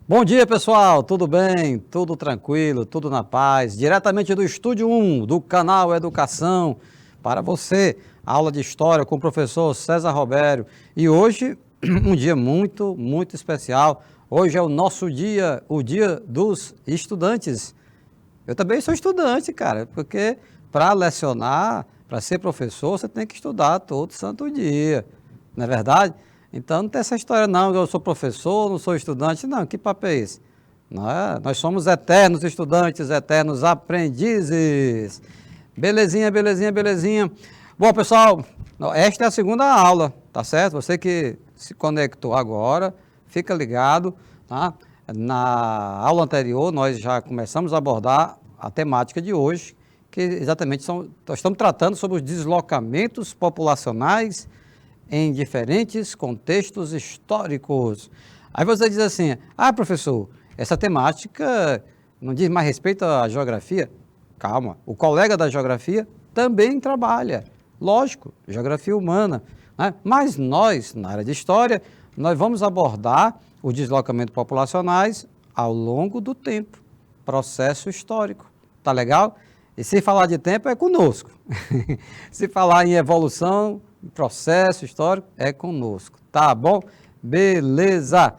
Bom dia, pessoal. Tudo bem? Tudo tranquilo, tudo na paz. Diretamente do Estúdio 1, do canal Educação, para você, aula de História com o professor César Robério. E hoje, um dia muito especial. Hoje é o nosso dia, o dia dos estudantes. Eu também sou estudante, cara, porque para lecionar, para ser professor, você tem que estudar todo santo dia, não é verdade? Então não tem essa história não, eu sou professor, não sou estudante, não, que papo é esse? Não é? Nós somos eternos estudantes, eternos aprendizes. Belezinha, belezinha, belezinha. Bom, pessoal, esta é a segunda aula, tá certo? Você que se conectou agora, fica ligado, tá? Na aula anterior, nós já começamos a abordar a temática de hoje, que exatamente nós estamos tratando sobre os deslocamentos populacionais em diferentes contextos históricos. Aí você diz assim, professor, essa temática não diz mais respeito à geografia? Calma, o colega da geografia também trabalha, lógico, geografia humana, né? Mas nós, na área de história, nós vamos abordar os deslocamentos populacionais ao longo do tempo, processo histórico, tá legal? E se falar de tempo é conosco, se falar em evolução, processo histórico é conosco, tá bom? Beleza!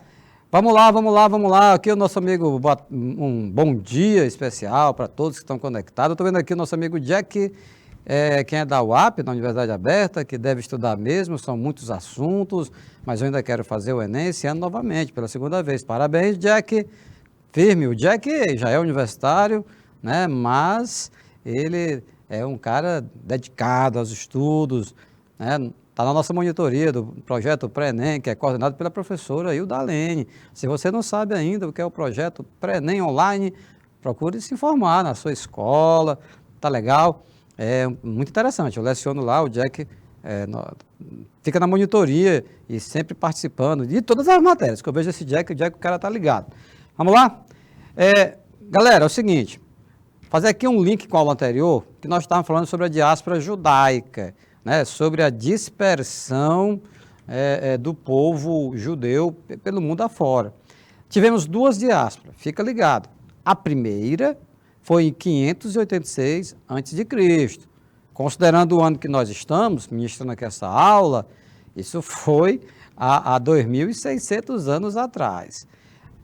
Vamos lá, aqui o nosso amigo, um bom dia especial para todos que estão conectados. Eu estou vendo aqui o nosso amigo Jack, quem é da UAP, da Universidade Aberta, que deve estudar mesmo, são muitos assuntos, mas eu ainda quero fazer o Enem esse ano novamente, pela segunda vez. Parabéns, Jack, firme. O Jack já é universitário, né, mas ele é um cara dedicado aos estudos, né? Está na nossa monitoria do projeto Pré-ENEM, que é coordenado pela professora Hilda Alene. Se você não sabe ainda o que é o projeto Pré-ENEM Online, procure se informar na sua escola, tá legal? É muito interessante, eu leciono lá, o Jack fica na monitoria e sempre participando de todas as matérias, que eu vejo esse Jack, o cara tá ligado. Vamos lá? Galera, é o seguinte, fazer aqui um link com a aula anterior, que nós estávamos falando sobre a diáspora judaica, né, sobre a dispersão do povo judeu pelo mundo afora. Tivemos duas diásporas, fica ligado. A primeira foi em 586 a.C. Considerando o ano que nós estamos, ministrando aqui essa aula, isso foi há 2.600 anos atrás.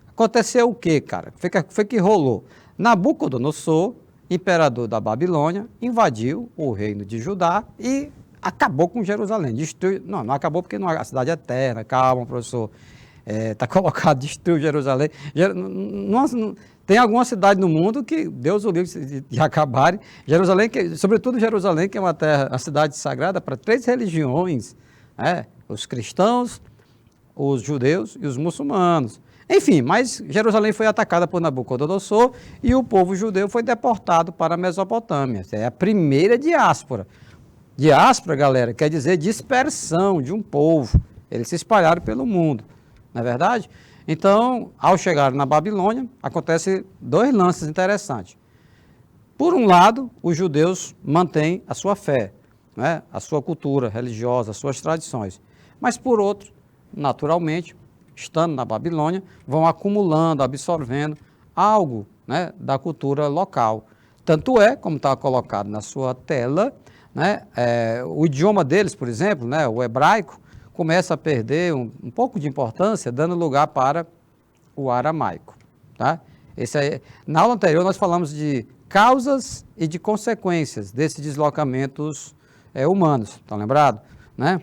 Aconteceu o quê, cara? Foi que rolou. Nabucodonosor, imperador da Babilônia, invadiu o reino de Judá e acabou com Jerusalém. Destruiu, não acabou porque a cidade é eterna. Calma, professor. Está colocado, destruiu Jerusalém. Tem alguma cidade no mundo que Deus o livre de acabarem. Jerusalém, sobretudo Jerusalém, que é uma cidade sagrada para três religiões, os cristãos, os judeus e os muçulmanos. Enfim, mas Jerusalém foi atacada por Nabucodonosor e o povo judeu foi deportado para a Mesopotâmia. É a primeira diáspora. Diáspora, galera, quer dizer dispersão de um povo. Eles se espalharam pelo mundo, não é verdade? Então, ao chegar na Babilônia, acontece dois lances interessantes. Por um lado, os judeus mantêm a sua fé, né? A sua cultura religiosa, as suas tradições. Mas, por outro, naturalmente, estando na Babilônia, vão acumulando, absorvendo algo, né, da cultura local. Tanto é, como está colocado na sua tela, né, o idioma deles, por exemplo, né, o hebraico, começa a perder um pouco de importância, dando lugar para o aramaico. Tá? Na aula anterior, nós falamos de causas e de consequências desses deslocamentos humanos, estão lembrados? Né?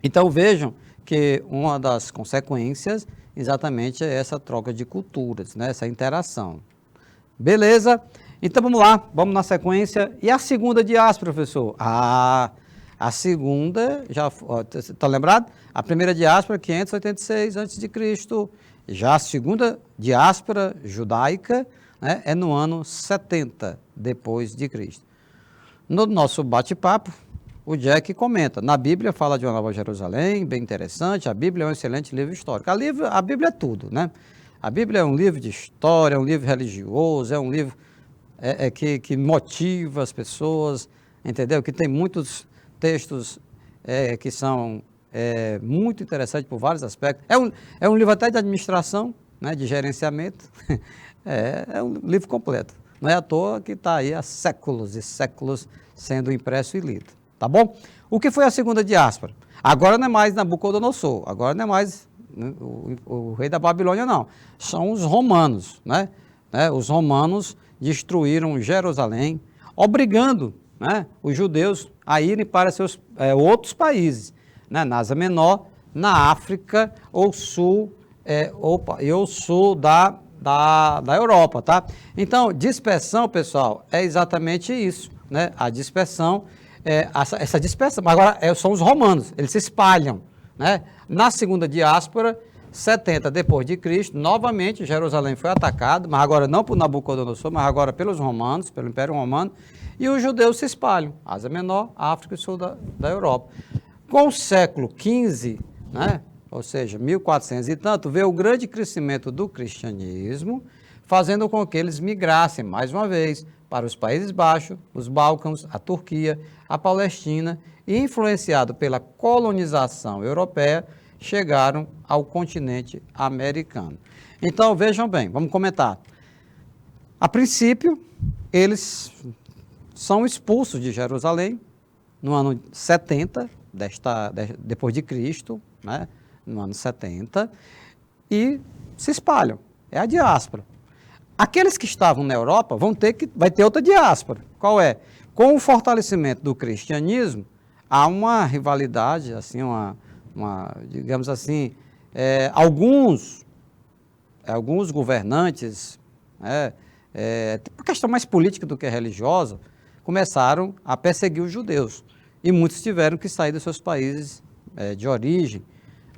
Então, vejam que uma das consequências exatamente é essa troca de culturas, né? Essa interação. Beleza? Então vamos lá, vamos na sequência. E a segunda diáspora, professor? A segunda, já está lembrado? A primeira diáspora, 586 a.C. Já a segunda diáspora judaica, né, é no ano 70 depois de Cristo. No nosso bate-papo, o Jack comenta, na Bíblia fala de uma Nova Jerusalém, bem interessante, a Bíblia é um excelente livro histórico. A Bíblia é tudo, né? A Bíblia é um livro de história, é um livro religioso, é um livro que motiva as pessoas, entendeu? Que tem muitos textos que são muito interessantes por vários aspectos. É um livro até de administração, né, de gerenciamento. É um livro completo. Não é à toa que está aí há séculos e séculos sendo impresso e lido. Tá bom? O que foi a segunda diáspora? Agora não é mais Nabucodonosor, agora não é mais o rei da Babilônia, não. São os romanos, né? Os romanos destruíram Jerusalém, obrigando, né, os judeus a irem para seus outros países, né, na Ásia Menor, na África ou sul, ou sul da Europa, tá? Então, dispersão, pessoal, é exatamente isso, né? A dispersão, essa dispersão, agora são os romanos, eles se espalham, né? Na segunda diáspora, 70 depois de Cristo, novamente Jerusalém foi atacado, mas agora não por Nabucodonosor, mas agora pelos romanos, pelo Império Romano, e os judeus se espalham, Ásia Menor, África e sul da Europa. Com o século XV, né, ou seja, 1400 e tanto, veio o grande crescimento do cristianismo, fazendo com que eles migrassem, mais uma vez, para os Países Baixos, os Balcãs, a Turquia, a Palestina, e influenciado pela colonização europeia, chegaram ao continente americano. Então, vejam bem, vamos comentar. A princípio, eles são expulsos de Jerusalém no ano 70, depois de Cristo, né? No ano 70, e se espalham. É a diáspora. Aqueles que estavam na Europa vai ter outra diáspora. Qual é? Com o fortalecimento do cristianismo, há uma rivalidade, assim, digamos assim, alguns governantes, por questão mais política do que religiosa, começaram a perseguir os judeus. E muitos tiveram que sair dos seus países de origem.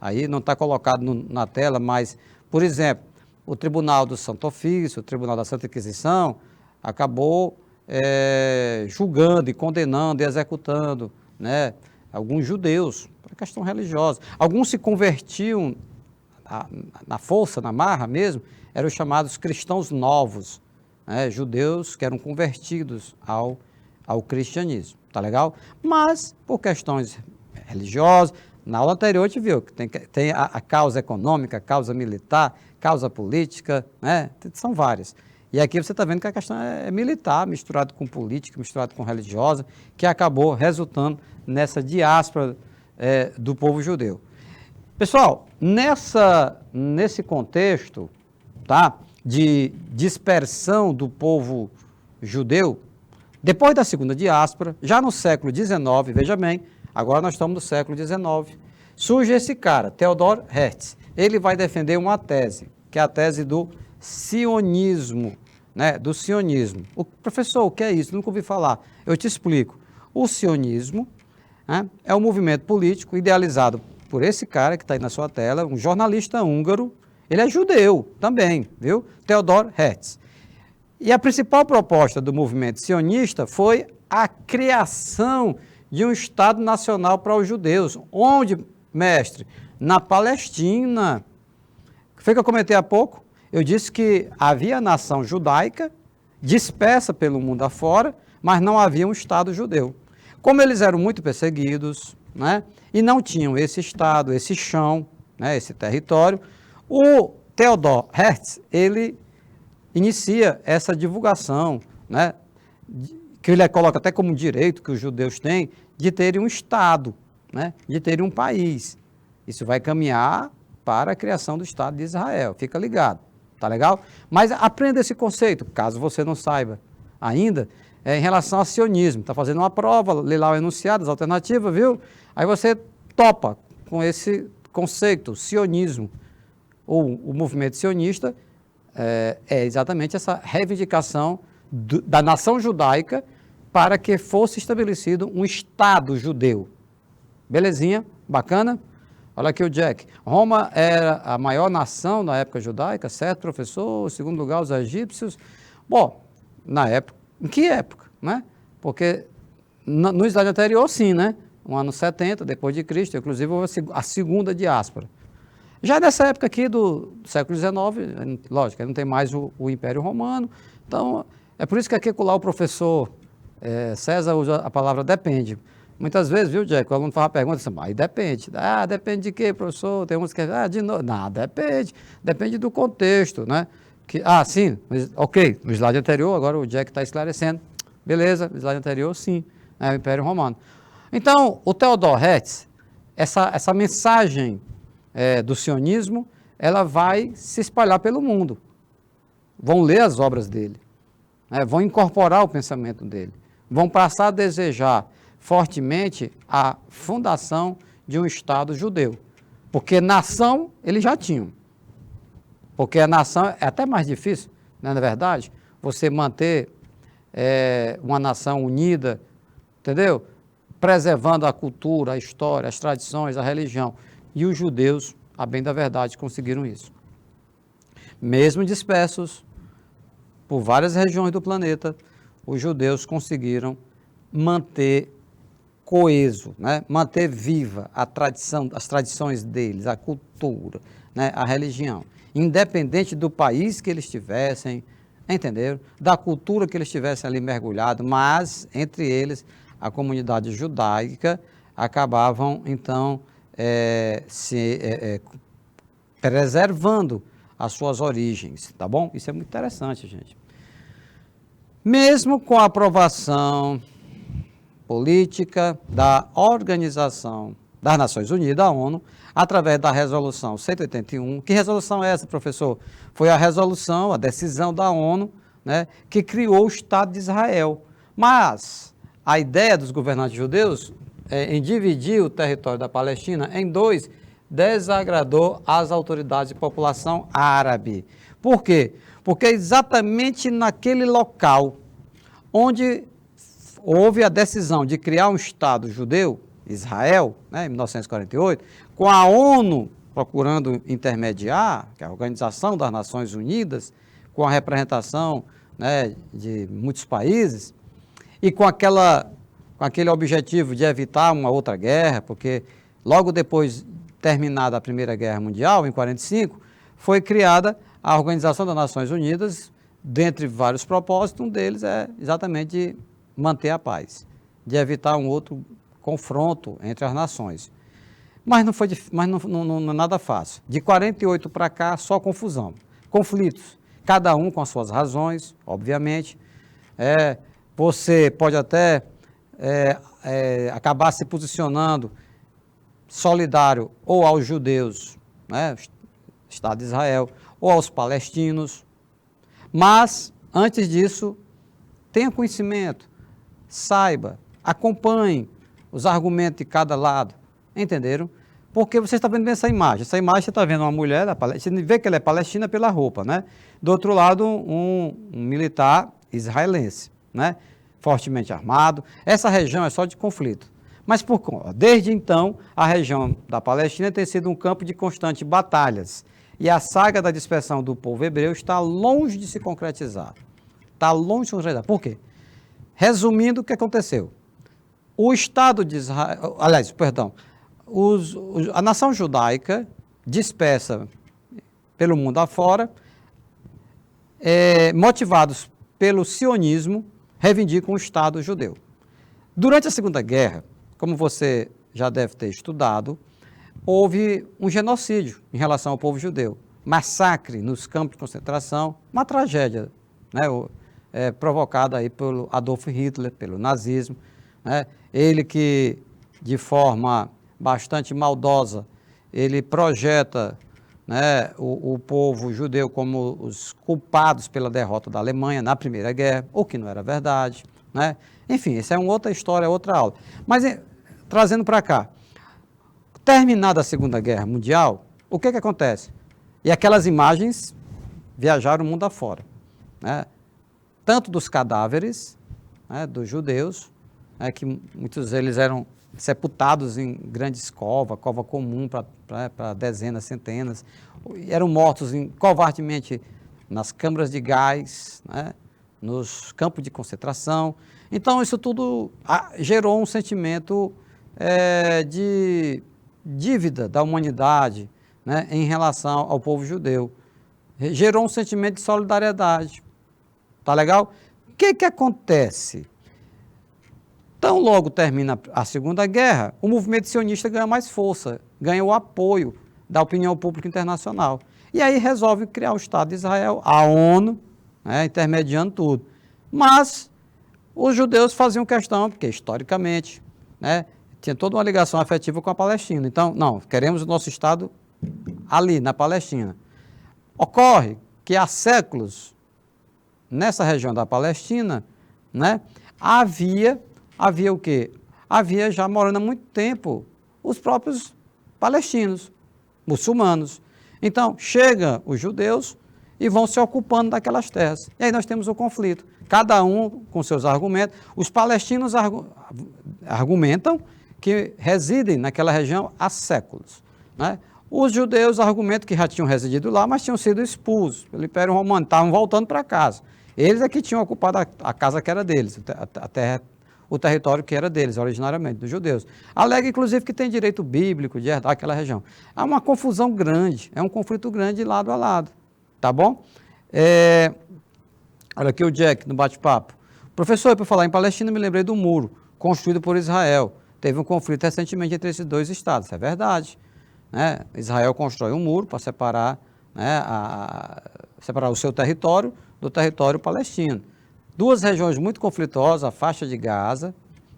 Aí não está colocado na tela, mas, por exemplo, o Tribunal do Santo Ofício, o Tribunal da Santa Inquisição, acabou julgando e condenando e executando, né, alguns judeus, por questão religiosa. Alguns se convertiam na força, na marra mesmo, eram os chamados cristãos novos, né, judeus que eram convertidos ao cristianismo, tá legal? Mas, por questões religiosas, na aula anterior a gente viu que tem a causa econômica, a causa militar, causa política, né, são várias. E aqui você está vendo que a questão é militar, misturado com política, misturado com religiosa, que acabou resultando nessa diáspora do povo judeu. Pessoal, nesse contexto, tá, de dispersão do povo judeu, depois da segunda diáspora, já no século XIX, veja bem, agora nós estamos no século XIX, surge esse cara, Theodor Herzl. Ele vai defender uma tese, que é a tese do sionismo, né, do sionismo. Professor, o que é isso? Nunca ouvi falar. Eu te explico. O sionismo, né, é um movimento político idealizado por esse cara que está aí na sua tela, um jornalista húngaro. Ele é judeu também, viu? Theodor Herzl. E a principal proposta do movimento sionista foi a criação de um Estado nacional para os judeus. Onde, mestre? Na Palestina. Foi que eu comentei há pouco? Eu disse que havia nação judaica dispersa pelo mundo afora, mas não havia um Estado judeu. Como eles eram muito perseguidos, né, e não tinham esse Estado, esse chão, né, esse território, o Theodor Herzl, ele inicia essa divulgação, né, que ele coloca até como direito que os judeus têm, de terem um Estado, né, de terem um país. Isso vai caminhar para a criação do Estado de Israel, fica ligado, tá legal? Mas aprenda esse conceito, caso você não saiba ainda, em relação ao sionismo. Está fazendo uma prova, lê lá o enunciado, as alternativas, viu? Aí você topa com esse conceito, sionismo, ou o movimento sionista, é exatamente essa reivindicação da nação judaica para que fosse estabelecido um Estado judeu. Belezinha? Bacana? Olha aqui o Jack. Roma era a maior nação na época judaica, certo, professor? Em segundo lugar, os egípcios. Bom, na época, em que época, né? Porque no slide anterior, sim, né? No ano 70, depois de Cristo, inclusive houve a segunda diáspora. Já nessa época aqui do século XIX, lógico, não tem mais o Império Romano, então é por isso que aqui lá o professor César usa a palavra depende, Muitas vezes, viu, Jack, o aluno faz uma pergunta assim, aí depende. Ah, depende de quê, professor? Tem uns que de novo. Não, depende. Depende do contexto, né? Sim, ok, no slide anterior, agora o Jack está esclarecendo. Beleza, no slide anterior, sim, o Império Romano. Então, o Theodor Herzl, essa mensagem do sionismo, ela vai se espalhar pelo mundo. Vão ler as obras dele, vão incorporar o pensamento dele, vão passar a desejar fortemente a fundação de um Estado judeu. Porque nação eles já tinham. Porque a nação é até mais difícil, não é verdade? Você manter uma nação unida, entendeu? Preservando a cultura, a história, as tradições, a religião. E os judeus, a bem da verdade, conseguiram isso. Mesmo dispersos por várias regiões do planeta, os judeus conseguiram manter coeso, né? Manter viva a tradição, as tradições deles, a cultura, né? A religião, independente do país que eles estivessem, entenderam? Da cultura que eles estivessem ali mergulhados, mas entre eles a comunidade judaica acabavam então preservando as suas origens, tá bom? Isso é muito interessante, gente. Mesmo com a aprovação política da Organização das Nações Unidas, a ONU, através da Resolução 181. Que resolução é essa, professor? Foi a resolução, a decisão da ONU, né, que criou o Estado de Israel. Mas a ideia dos governantes judeus em dividir o território da Palestina em dois desagradou as autoridades e população árabe. Por quê? Porque exatamente naquele local onde houve a decisão de criar um Estado judeu, Israel, né, em 1948, com a ONU procurando intermediar, que é a Organização das Nações Unidas, com a representação, né, de muitos países, e com aquele objetivo de evitar uma outra guerra, porque logo depois terminada a Primeira Guerra Mundial, em 1945, foi criada a Organização das Nações Unidas, dentre vários propósitos, um deles é exatamente de manter a paz, de evitar um outro confronto entre as nações. Mas não é nada fácil. De 48 para cá, só confusão, conflitos, cada um com as suas razões, obviamente. Você pode até acabar se posicionando solidário ou aos judeus, né, Estado de Israel, ou aos palestinos, mas, antes disso, tenha conhecimento, saiba, acompanhe os argumentos de cada lado, entenderam? Porque você está vendo essa imagem você está vendo uma mulher da Palestina, você vê que ela é palestina pela roupa, né? Do outro lado, um militar israelense, né? Fortemente armado. Essa região é só de conflito. Mas desde então, a região da Palestina tem sido um campo de constantes batalhas. E a saga da dispersão do povo hebreu está longe de se concretizar. Está longe de se concretizar. Por quê? Resumindo, o que aconteceu? O Estado de Israel, a nação judaica, dispersa pelo mundo afora, motivados pelo sionismo, reivindicam o Estado judeu. Durante a Segunda Guerra, como você já deve ter estudado, houve um genocídio em relação ao povo judeu. Massacre nos campos de concentração, uma tragédia, né, provocada aí pelo Adolf Hitler, pelo nazismo, né? Ele que, de forma bastante maldosa, ele projeta, né, o povo judeu como os culpados pela derrota da Alemanha na Primeira Guerra, o que não era verdade, né? Enfim, isso é uma outra história, outra aula. Mas, trazendo para cá, terminada a Segunda Guerra Mundial, o que acontece? E aquelas imagens viajaram o mundo afora, né? Tanto dos cadáveres, né, dos judeus, né, que muitos deles eram sepultados em grandes cova comum para dezenas, centenas, eram mortos covardemente nas câmaras de gás, né, nos campos de concentração. Então, isso tudo gerou um sentimento de dívida da humanidade, né, em relação ao povo judeu. Gerou um sentimento de solidariedade. Tá legal? O que acontece? Tão logo termina a Segunda Guerra, o movimento sionista ganha mais força, ganha o apoio da opinião pública internacional. E aí resolve criar o Estado de Israel, a ONU, né, intermediando tudo. Mas os judeus faziam questão, porque historicamente, né, tinha toda uma ligação afetiva com a Palestina. Então, não, queremos o nosso Estado ali, na Palestina. Ocorre que há séculos, nessa região da Palestina, né, havia o quê? Havia já morando há muito tempo os próprios palestinos, muçulmanos. Então, chegam os judeus e vão se ocupando daquelas terras. E aí nós temos o conflito, cada um com seus argumentos. Os palestinos argumentam que residem naquela região há séculos, né? Os judeus argumentam que já tinham residido lá, mas tinham sido expulsos pelo Império Romano, estavam voltando para casa. Eles é que tinham ocupado a casa que era deles, a terra, o território que era deles, originariamente, dos judeus. Alega, inclusive, que tem direito bíblico de herdar aquela região. Há uma confusão grande, é um conflito grande lado a lado, tá bom? Olha aqui o Jack, no bate-papo. Professor, para falar em Palestina, me lembrei do muro, construído por Israel. Teve um conflito recentemente entre esses dois estados, isso é verdade. Né? Israel constrói um muro para separar, né, separar o seu território do território palestino. Duas regiões muito conflituosas, a faixa de Gaza,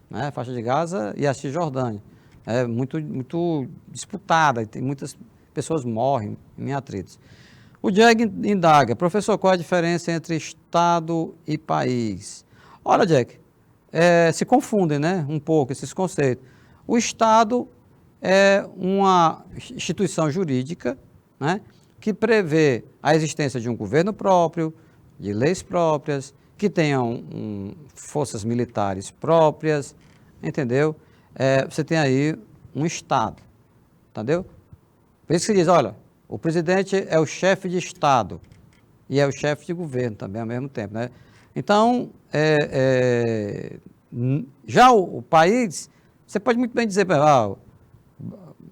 né, a faixa de Gaza e a Cisjordânia. É muito disputada, e tem muitas pessoas morrem em atritos. O Jack indaga, professor, qual é a diferença entre Estado e país? Olha, Jack, se confundem, né, um pouco esses conceitos. O Estado é uma instituição jurídica, né, que prevê a existência de um governo próprio, de leis próprias, que tenham forças militares próprias, entendeu? Você tem aí um Estado, entendeu? Por isso que diz, olha, o presidente é o chefe de Estado e é o chefe de governo também ao mesmo tempo, né? Então, já o país, você pode muito bem dizer, o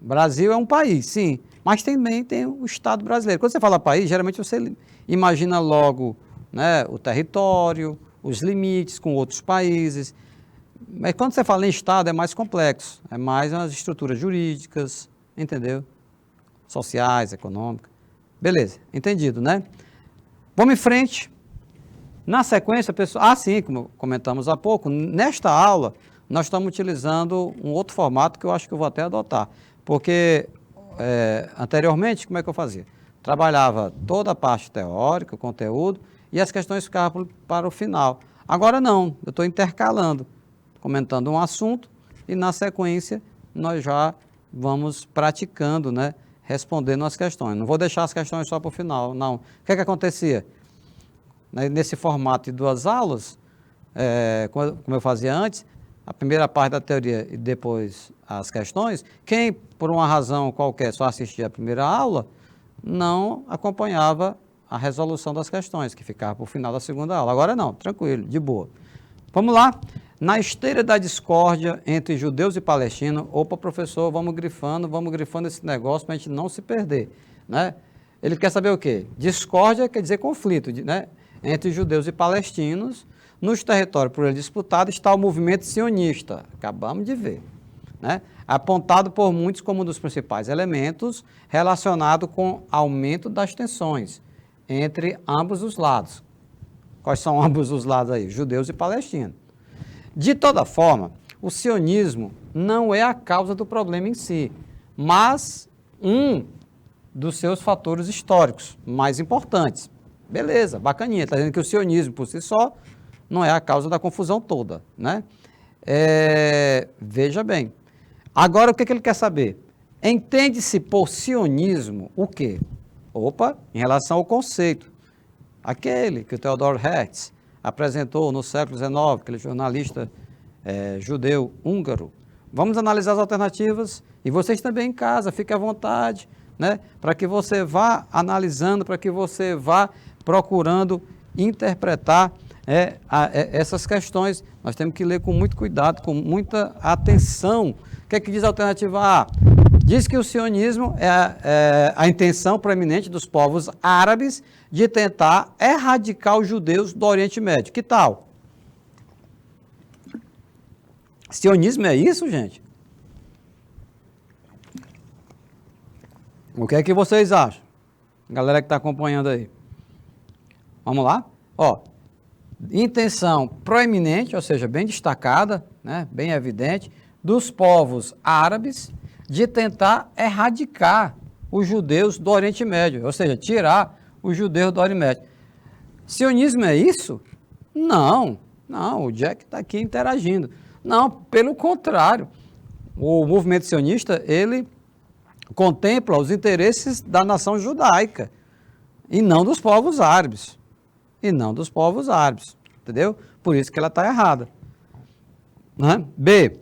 Brasil é um país, sim, mas também tem o Estado brasileiro. Quando você fala país, geralmente você imagina logo, né, o território, os limites com outros países. Mas quando você fala em Estado é mais complexo, é mais as estruturas jurídicas, entendeu? Sociais, econômicas. Beleza, entendido, né? Vamos em frente. Na sequência, pessoal, sim, como comentamos há pouco, nesta aula nós estamos utilizando um outro formato que eu acho que eu vou até adotar, porque anteriormente, como é que eu fazia? Trabalhava toda a parte teórica, o conteúdo, e as questões ficavam para o final. Agora não, eu estou intercalando, comentando um assunto e na sequência nós já vamos praticando, né, respondendo as questões. Não vou deixar as questões só para o final, não. O que acontecia? Nesse formato de 2 aulas, como eu fazia antes, a primeira parte da teoria e depois as questões, quem por uma razão qualquer só assistia a primeira aula, não acompanhava a resolução das questões, que ficava para o final da segunda aula. Agora não, tranquilo, de boa. Vamos lá. Na esteira da discórdia entre judeus e palestinos, opa, professor, vamos grifando esse negócio para a gente não se perder, né? Ele quer saber o quê? Discórdia quer dizer conflito, né? Entre judeus e palestinos, nos territórios por ele disputados está o movimento sionista, acabamos de ver, né? Apontado por muitos como um dos principais elementos relacionado com aumento das tensões entre ambos os lados. Quais são ambos os lados aí? Judeus e palestinos. De toda forma, o sionismo não é a causa do problema em si, mas um dos seus fatores históricos mais importantes. Beleza, bacaninha, está dizendo que o sionismo por si só não é a causa da confusão toda, né? Veja bem. Agora, o que ele quer saber? Entende-se por sionismo o quê? Opa, em relação ao conceito. Aquele que o Theodor Herzl apresentou no século XIX, aquele jornalista judeu húngaro. Vamos analisar as alternativas e vocês também em casa, fiquem à vontade, né? Para que você vá analisando, para que você vá procurando interpretar essas questões. Nós temos que ler com muito cuidado, com muita atenção. O que é que diz a alternativa A? Diz que o sionismo é a intenção proeminente dos povos árabes de tentar erradicar os judeus do Oriente Médio. Que tal? Sionismo é isso, gente? O que é que vocês acham? Galera que está acompanhando aí. Vamos lá? Ó, intenção proeminente, ou seja, bem destacada, né, bem evidente, dos povos árabes de tentar erradicar os judeus do Oriente Médio, ou seja, tirar os judeus do Oriente Médio. Sionismo é isso? Não, o Jack está aqui interagindo. Não, pelo contrário, o movimento sionista, ele contempla os interesses da nação judaica e não dos povos árabes. Entendeu? Por isso que ela está errada. Né? B.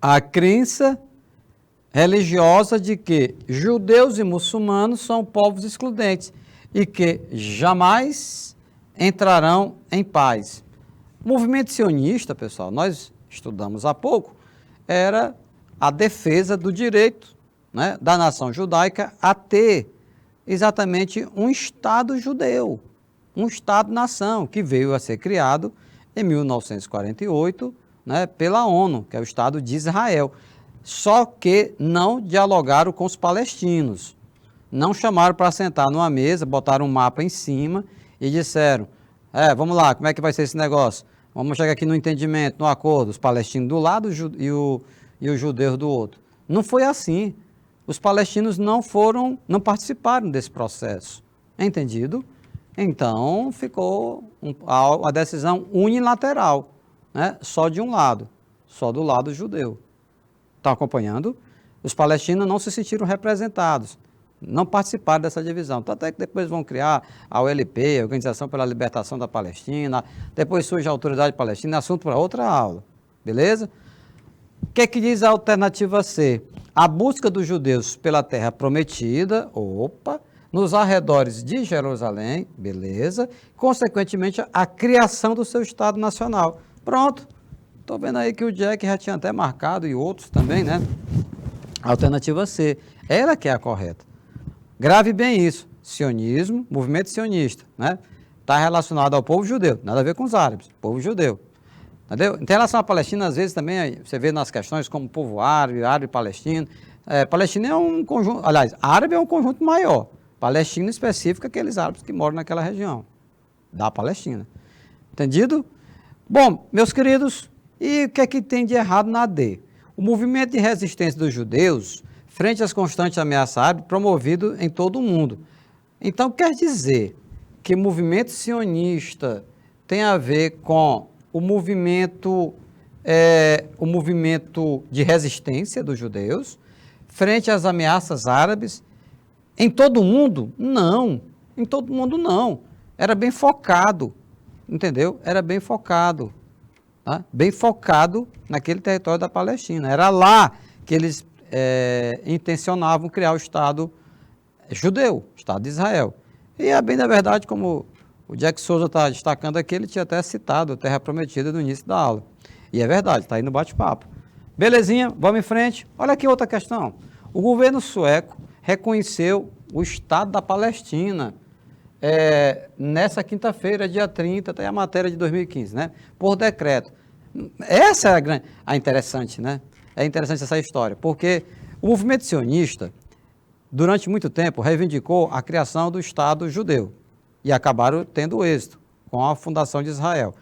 A crença religiosa de que judeus e muçulmanos são povos excludentes e que jamais entrarão em paz. O movimento sionista, pessoal, nós estudamos há pouco, era a defesa do direito, né, da nação judaica a ter exatamente um Estado judeu, um Estado-nação, que veio a ser criado em 1948, né, pela ONU, que é o Estado de Israel. Só que não dialogaram com os palestinos, não chamaram para sentar numa mesa, botaram um mapa em cima e disseram, vamos lá, como é que vai ser esse negócio? Vamos chegar aqui no entendimento, no acordo, os palestinos do lado e os judeus do outro. Não foi assim. Os palestinos não participaram desse processo. Entendido? Então, ficou a decisão unilateral, né? Só de um lado, só do lado judeu. Estão acompanhando? Os palestinos não se sentiram representados, não participaram dessa divisão. Tanto é que depois vão criar a OLP, a Organização pela Libertação da Palestina, depois surge a Autoridade Palestina, assunto para outra aula. Beleza? O que é que diz a alternativa C? A busca dos judeus pela terra prometida, nos arredores de Jerusalém, beleza, consequentemente a criação do seu Estado Nacional. Pronto. Estou vendo aí que o Jack já tinha até marcado e outros também, né? Alternativa C. Ela que é a correta. Grave bem isso. Sionismo, movimento sionista, né? Está relacionado ao povo judeu, nada a ver com os árabes, povo judeu. Entendeu? Em relação à Palestina, às vezes também você vê nas questões como povo árabe e palestino. Palestina é um conjunto, aliás, árabe é um conjunto maior. Palestina específica, aqueles árabes que moram naquela região da Palestina. Entendido? Bom, meus queridos, e o que é que tem de errado na D? O movimento de resistência dos judeus frente às constantes ameaças árabes promovido em todo o mundo. Então, quer dizer que o movimento sionista tem a ver com o movimento de resistência dos judeus frente às ameaças árabes em todo o mundo? Não, em todo o mundo não. Era bem focado, entendeu? Era bem focado, tá? Bem focado naquele território da Palestina. Era lá que eles intencionavam criar o Estado judeu, o Estado de Israel. E é bem da verdade, como o Jack Souza está destacando aqui, ele tinha até citado a Terra Prometida no início da aula. E é verdade, está aí no bate-papo. Belezinha, vamos em frente. Olha aqui outra questão. O governo sueco reconheceu o Estado da Palestina nessa quinta-feira, dia 30, tem a matéria de 2015, né? Por decreto. Essa é a interessante, né? É interessante essa história, porque o movimento sionista, durante muito tempo, reivindicou a criação do Estado judeu. E acabaram tendo êxito com a fundação de Israel.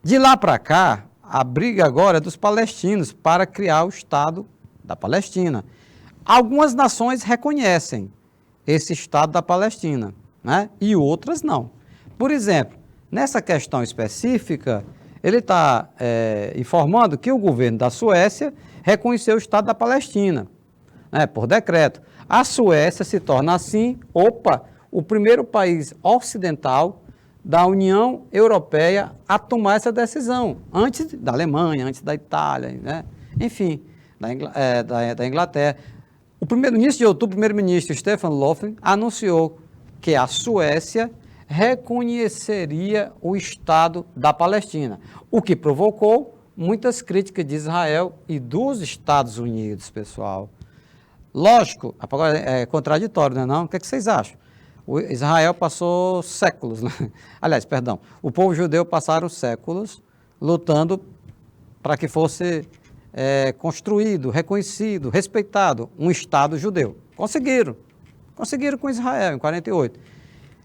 De lá para cá, a briga agora é dos palestinos para criar o Estado da Palestina. Algumas nações reconhecem esse Estado da Palestina, né? E outras não. Por exemplo, nessa questão específica, ele está informando que o governo da Suécia reconheceu o Estado da Palestina, né, por decreto. A Suécia se torna assim, o primeiro país ocidental da União Europeia a tomar essa decisão, antes da Alemanha, antes da Itália, né? Enfim, da Inglaterra. No início de outubro, o primeiro-ministro Stefan Löfven anunciou que a Suécia reconheceria o Estado da Palestina, o que provocou muitas críticas de Israel e dos Estados Unidos, pessoal. Lógico, agora é contraditório, não é não? O que vocês acham? O Israel passou séculos, né? Aliás, perdão, o povo judeu passaram séculos lutando para que fosse construído, reconhecido, respeitado um Estado judeu. Conseguiram com Israel em 48.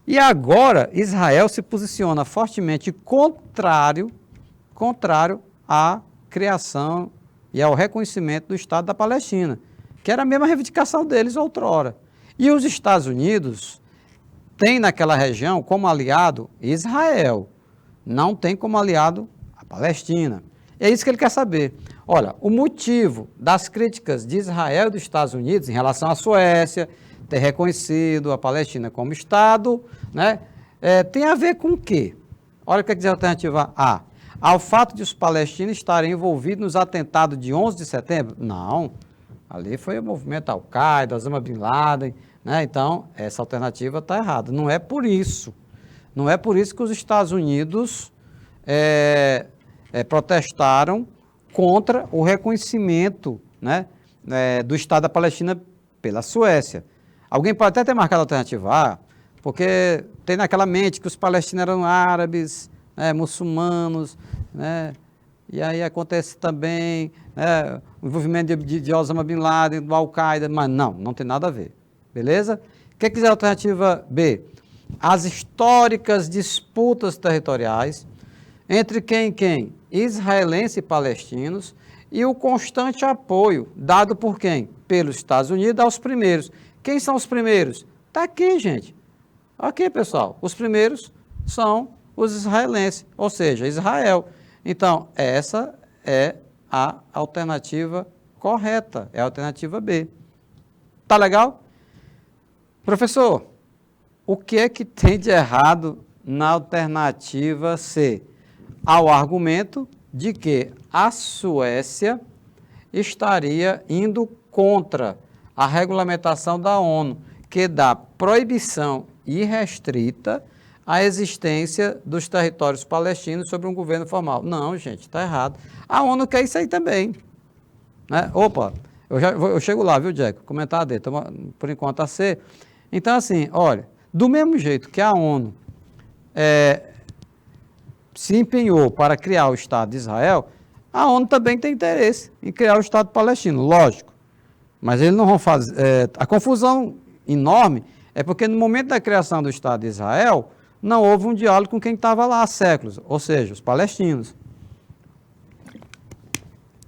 E agora Israel se posiciona fortemente contrário à criação e ao reconhecimento do Estado da Palestina, que era a mesma reivindicação deles outrora. E os Estados Unidos têm naquela região como aliado Israel, não tem como aliado a Palestina. É isso que ele quer saber. Olha, o motivo das críticas de Israel e dos Estados Unidos em relação à Suécia ter reconhecido a Palestina como Estado, né, tem a ver com o quê? Olha o que diz a alternativa A. Ao fato de os palestinos estarem envolvidos nos atentados de 11 de setembro? Não, ali foi o movimento Al-Qaeda, Osama Bin Laden, né? Então, essa alternativa está errada. Não é por isso. Não é por isso que os Estados Unidos protestaram contra o reconhecimento, né, do Estado da Palestina pela Suécia. Alguém pode até ter marcado a alternativa A, porque tem naquela mente que os palestinos eram árabes, muçulmanos, né? E aí acontece também o envolvimento de Osama Bin Laden, do Al-Qaeda, mas não tem nada a ver, beleza? O que diz a alternativa B? As históricas disputas territoriais entre quem? Israelenses e palestinos, e o constante apoio dado por quem? Pelos Estados Unidos aos primeiros. Quem são os primeiros? Está aqui, gente. Aqui, pessoal. Os primeiros são os israelenses, ou seja, Israel. Então, essa é a alternativa correta, é a alternativa B. Tá legal? Professor, o que é que tem de errado na alternativa C? Ao argumento de que a Suécia estaria indo contra a regulamentação da ONU, que dá proibição irrestrita à existência dos territórios palestinos sobre um governo formal. Não, gente, está errado. A ONU quer isso aí também, né? Opa, eu chego lá, viu, Jack? Comentar D, por enquanto a C. Então, assim, olha, do mesmo jeito que a ONU se empenhou para criar o Estado de Israel, a ONU também tem interesse em criar o Estado palestino, lógico. Mas eles não vão fazer... a confusão enorme é porque no momento da criação do Estado de Israel, não houve um diálogo com quem estava lá há séculos, ou seja, os palestinos.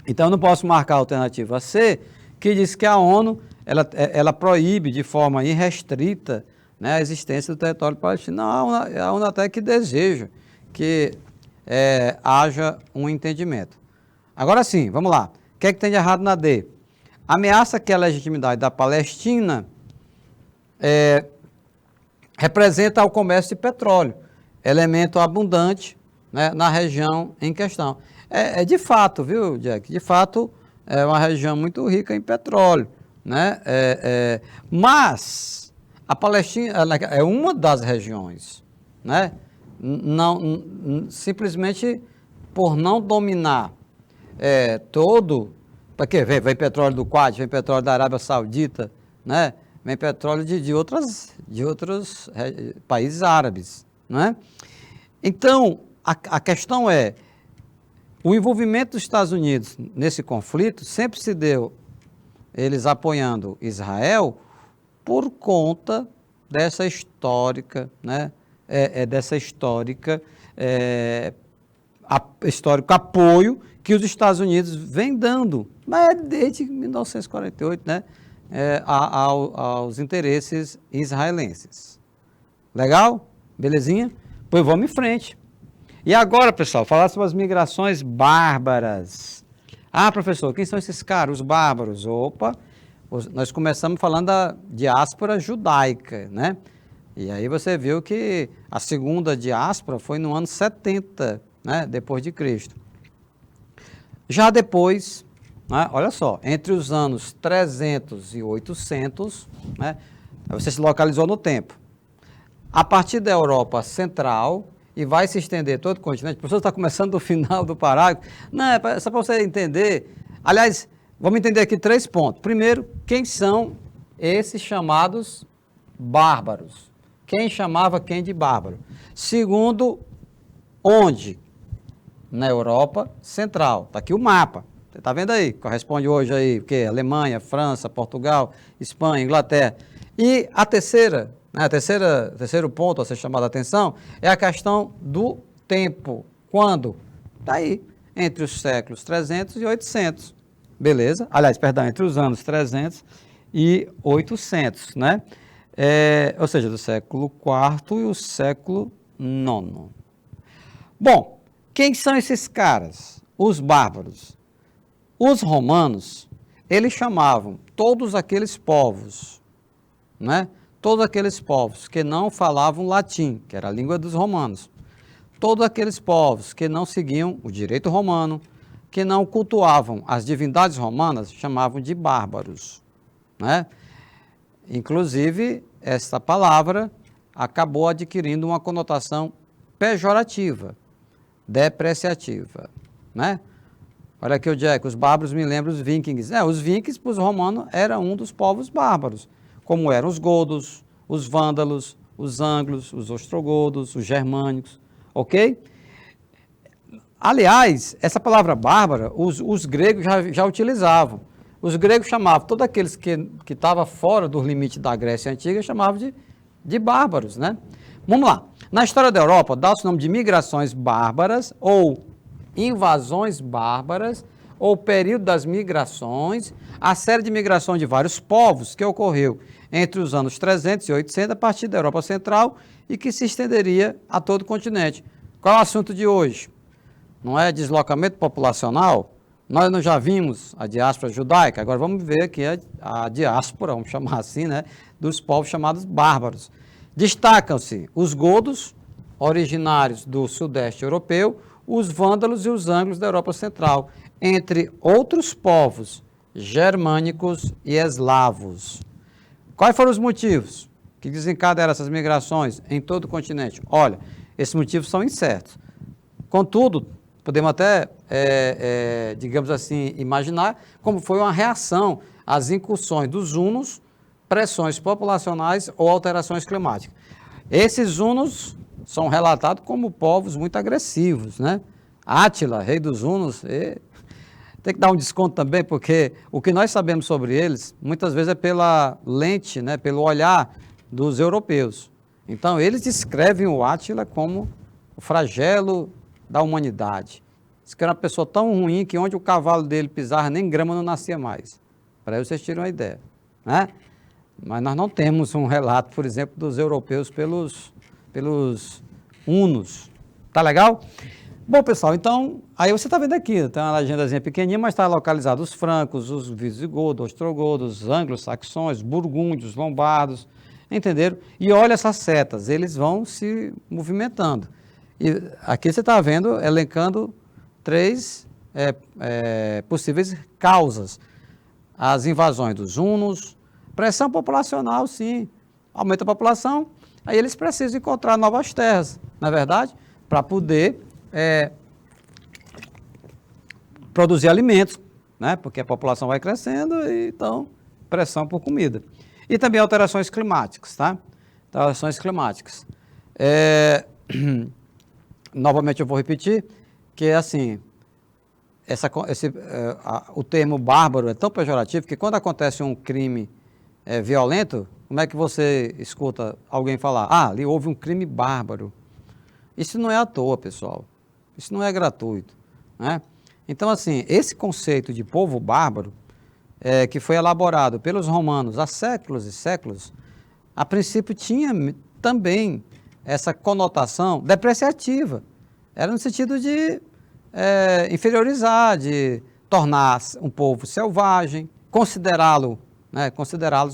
Então, eu não posso marcar a alternativa C, que diz que a ONU ela proíbe de forma irrestrita, né, a existência do território palestino. Não, a ONU até que deseja que haja um entendimento. Agora sim, vamos lá. O que é que tem de errado na D? Ameaça que a legitimidade da Palestina representa o comércio de petróleo, elemento abundante, né, na região em questão. De fato, viu, Jack? De fato, é uma região muito rica em petróleo, né? Mas a Palestina é uma das regiões, né? Não, simplesmente por não dominar todo, porque vem petróleo do Kuwait, vem petróleo da Arábia Saudita, né? Vem petróleo de outros países árabes, né? Então, a questão é, o envolvimento dos Estados Unidos nesse conflito sempre se deu, eles apoiando Israel, por conta dessa histórica, né? Histórico apoio que os Estados Unidos vêm dando, mas desde 1948, né? Aos interesses israelenses. Legal? Belezinha? Pois vamos em frente. E agora, pessoal, falar sobre as migrações bárbaras. Ah, professor, quem são esses caras, os bárbaros? Opa, nós começamos falando da diáspora judaica, né? E aí você viu que a segunda diáspora foi no ano 70, né, depois de Cristo. Já depois, né, olha só, entre os anos 300 e 800, né, você se localizou no tempo. A partir da Europa Central, e vai se estender todo o continente. O professor está começando do final do parágrafo. Não, só para você entender. Aliás, vamos entender aqui 3 pontos. Primeiro, quem são esses chamados bárbaros? Quem chamava quem de bárbaro? Segundo, onde? na Europa Central. Está aqui o mapa. Você está vendo aí? Corresponde hoje aí o quê? Alemanha, França, Portugal, Espanha, Inglaterra. E a terceira, né, terceiro ponto a ser chamado a atenção é a questão do tempo. Quando? Está aí, entre os séculos 300 e 800. Beleza? Aliás, perdão, entre os anos 300 e 800, né? Ou seja, do século IV e o século IX. Bom, quem são esses caras? Os bárbaros. Os romanos, eles chamavam todos aqueles povos, né? Todos aqueles povos que não falavam latim, que era a língua dos romanos. Todos aqueles povos que não seguiam o direito romano, que não cultuavam as divindades romanas, chamavam de bárbaros, né? Inclusive, essa palavra acabou adquirindo uma conotação pejorativa, depreciativa, né? Olha aqui o Jack, os bárbaros me lembram os vikings. Os vikings, para os romanos, eram um dos povos bárbaros, como eram os godos, os vândalos, os ânglos, os ostrogodos, os germânicos, ok? Aliás, essa palavra bárbara, os gregos já utilizavam. Os gregos chamavam todos aqueles que estavam fora do limite da Grécia Antiga, chamavam de bárbaros, né? Vamos lá. Na história da Europa, dá-se o nome de migrações bárbaras, ou invasões bárbaras, ou período das migrações, a série de migrações de vários povos que ocorreu entre os anos 300 e 800 a partir da Europa Central e que se estenderia a todo o continente. Qual é o assunto de hoje? Não é deslocamento populacional? Nós não já vimos a diáspora judaica, agora vamos ver aqui a diáspora, vamos chamar assim, né, dos povos chamados bárbaros. Destacam-se os godos, originários do sudeste europeu, os vândalos e os ânglos da Europa Central, entre outros povos germânicos e eslavos. Quais foram os motivos que desencadearam essas migrações em todo o continente? Olha, esses motivos são incertos. Contudo, podemos até, digamos assim, imaginar como foi uma reação às incursões dos hunos, pressões populacionais ou alterações climáticas. Esses hunos são relatados como povos muito agressivos, né? Átila, rei dos hunos, tem que dar um desconto também, porque o que nós sabemos sobre eles, muitas vezes é pela lente, né, pelo olhar dos europeus. Então, eles descrevem o Átila como o flagelo da humanidade. Diz que era uma pessoa tão ruim que onde o cavalo dele pisava, nem grama não nascia mais. Para aí vocês tiram a ideia, né? Mas nós não temos um relato, por exemplo, dos europeus pelos hunos. Tá legal? Bom, pessoal, então, aí você está vendo aqui, tem uma legendazinha pequenininha, mas está localizado os francos, os visigodos, ostrogodos, os anglo-saxões, burgúndios, lombardos, entenderam? E olha essas setas, eles vão se movimentando. E aqui você está vendo, elencando três possíveis causas. As invasões dos hunos, pressão populacional, sim, aumenta a população, aí eles precisam encontrar novas terras, não é verdade? Para poder produzir alimentos, né? Porque a população vai crescendo e então pressão por comida. E também alterações climáticas, tá? Alterações climáticas. Novamente eu vou repetir que assim, o termo bárbaro é tão pejorativo que quando acontece um crime violento, como é que você escuta alguém falar, ali houve um crime bárbaro? Isso não é à toa, pessoal. Isso não é gratuito, né? Então, assim, esse conceito de povo bárbaro, que foi elaborado pelos romanos há séculos e séculos, a princípio tinha também essa conotação depreciativa. Era no sentido de inferiorizar, de tornar um povo selvagem, considerá-los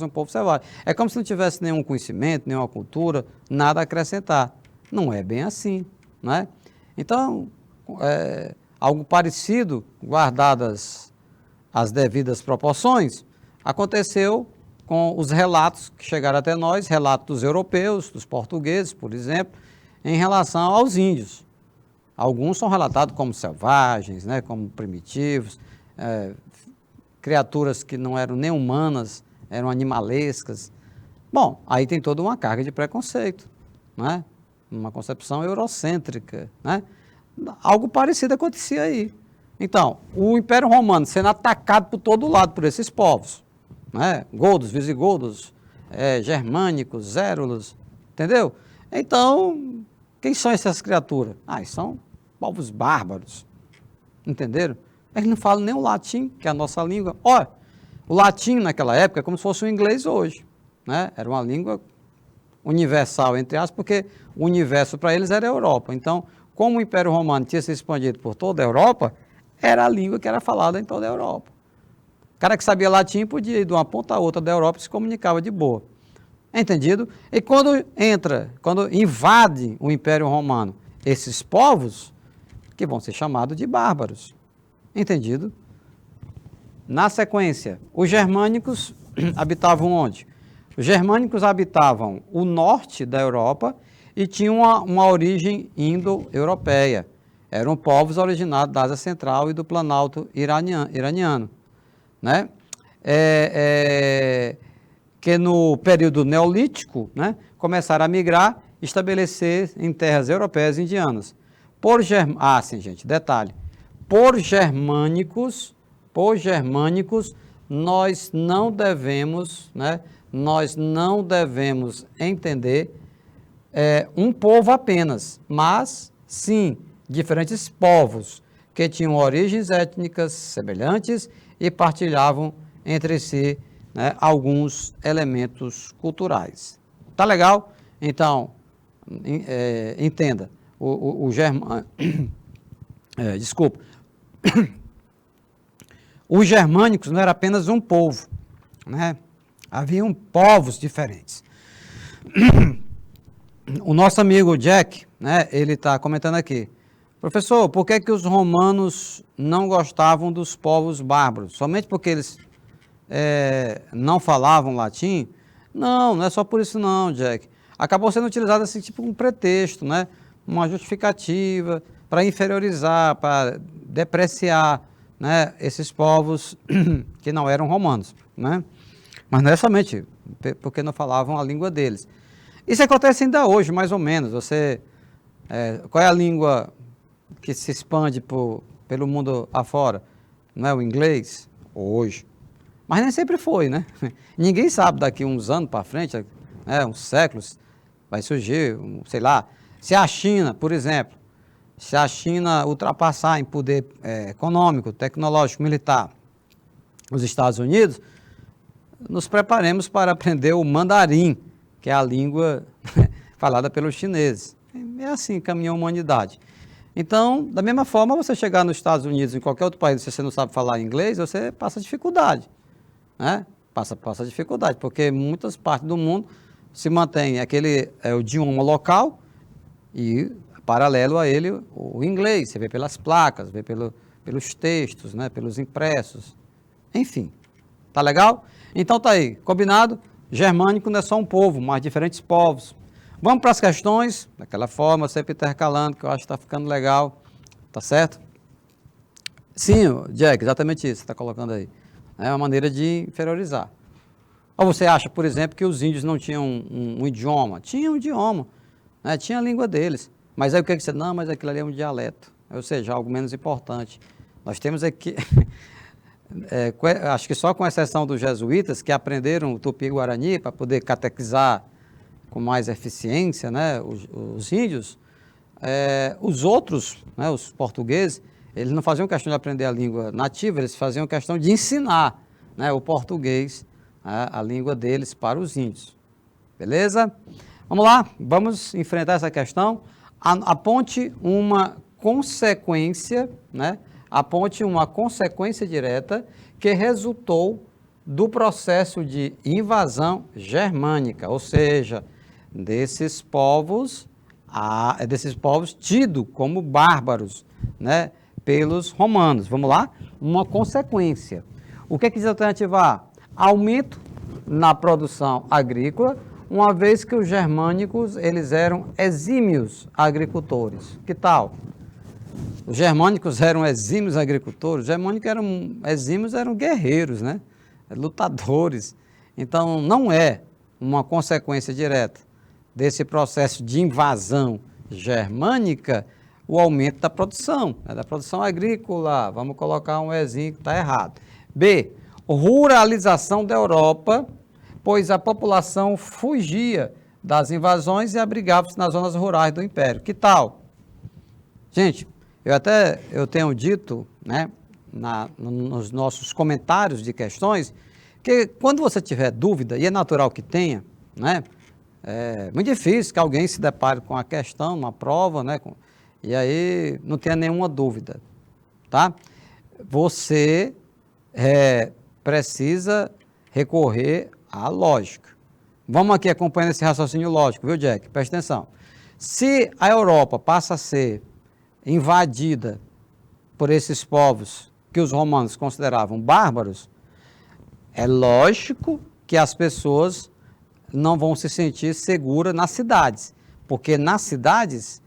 um povo selvagem. É como se não tivesse nenhum conhecimento, nenhuma cultura, nada a acrescentar. Não é bem assim, não é? Então, algo parecido, guardadas as devidas proporções, aconteceu com os relatos que chegaram até nós, relatos dos europeus, dos portugueses, por exemplo, em relação aos índios. Alguns são relatados como selvagens, né, como primitivos, criaturas que não eram nem humanas, eram animalescas. Bom, aí tem toda uma carga de preconceito, né? Uma concepção eurocêntrica, né? algo parecido acontecia aí. Então, o Império Romano sendo atacado por todo lado por esses povos, né? Godos, visigodos, germânicos, zérulos, entendeu? Então, quem são essas criaturas? São povos bárbaros, entenderam? Eles não falam nem o latim, que é a nossa língua. Olha, o latim naquela época é como se fosse o inglês hoje, né? Era uma língua universal, entre aspas, porque o universo para eles era a Europa. Então, como o Império Romano tinha se expandido por toda a Europa, era a língua que era falada em toda a Europa. O cara que sabia latim podia ir de uma ponta a outra da Europa e se comunicava de boa. Entendido? E quando invade o Império Romano esses povos, que vão ser chamados de bárbaros. Entendido? Na sequência, os germânicos habitavam onde? Os germânicos habitavam o norte da Europa e tinham uma origem indo-europeia. Eram povos originados da Ásia Central e do Planalto iraniano, né? Que no período neolítico, né, começaram a migrar e estabelecer em terras europeias e indianas. Sim, gente, detalhe. Por germânicos, nós não devemos, né, entender um povo apenas, mas sim diferentes povos que tinham origens étnicas semelhantes e partilhavam entre si, né, alguns elementos culturais. Tá legal? Então, entenda, o germânico, desculpa, os germânicos não era apenas um povo, né? Haviam povos diferentes. O nosso amigo Jack, né, ele está comentando aqui, professor, por que que os romanos não gostavam dos povos bárbaros? Somente porque eles não falavam latim? Não, não é só por isso não, Jack. Acabou sendo utilizado assim, tipo um pretexto, né? Uma justificativa para inferiorizar, para depreciar, né, esses povos que não eram romanos, né? Mas não é somente porque não falavam a língua deles. Isso acontece ainda hoje, mais ou menos. Qual é a língua que se expande pelo mundo afora? Não é o inglês? Hoje. Mas nem sempre foi, né? Ninguém sabe daqui uns anos para frente, né, uns séculos, vai surgir, sei lá, se a China, por exemplo, se a China ultrapassar em poder econômico, tecnológico, militar os Estados Unidos, nos preparemos para aprender o mandarim, que é a língua falada pelos chineses. É assim que caminha a humanidade. Então, da mesma forma, você chegar nos Estados Unidos, em qualquer outro país, se você não sabe falar inglês, você passa dificuldade, né? Passa dificuldade, porque muitas partes do mundo se mantém o idioma local e, paralelo a ele, o inglês. Você vê pelas placas, vê pelos textos, né? Pelos impressos, enfim. Tá legal? Então tá aí, combinado? Germânico não é só um povo, mas diferentes povos. Vamos para as questões, daquela forma, sempre intercalando, que eu acho que está ficando legal, tá certo? Sim, Jack, exatamente isso que você está colocando aí. É uma maneira de inferiorizar. Ou você acha, por exemplo, que os índios não tinham um idioma? Tinham um idioma, né? Tinha a língua deles. Mas aí o que você... Não, mas aquilo ali é um dialeto, ou seja, algo menos importante. Nós temos aqui... acho que só com exceção dos jesuítas, que aprenderam o tupi-guarani para poder catequizar com mais eficiência, né, os índios, os outros, né, os portugueses, eles não faziam questão de aprender a língua nativa, eles faziam questão de ensinar, né, o português, a língua deles para os índios. Beleza? Vamos lá, vamos enfrentar essa questão. Aponte uma consequência, né? Aponte uma consequência direta que resultou do processo de invasão germânica, ou seja, desses povos tidos como bárbaros, né, pelos romanos. Vamos lá? Uma consequência. O que é que diz a alternativa A? Aumento na produção agrícola, uma vez que os germânicos eles eram exímios agricultores. Que tal? Os germânicos eram exímios agricultores, os germânicos eram guerreiros, né? Lutadores. Então, não é uma consequência direta desse processo de invasão germânica o aumento da produção, né, da produção agrícola. Vamos colocar um Ezinho que está errado. B, ruralização da Europa, pois a população fugia das invasões e abrigava-se nas zonas rurais do Império. Que tal? Gente, eu tenho dito, né, nos nossos comentários de questões, que quando você tiver dúvida, e é natural que tenha, né, é muito difícil que alguém se depare com a questão, uma prova, né, e aí não tenha nenhuma dúvida, tá? Você precisa recorrer à lógica. Vamos aqui acompanhando esse raciocínio lógico, viu, Jack? Presta atenção. Se a Europa passa a ser invadida por esses povos que os romanos consideravam bárbaros, é lógico que as pessoas não vão se sentir seguras nas cidades, porque nas cidades,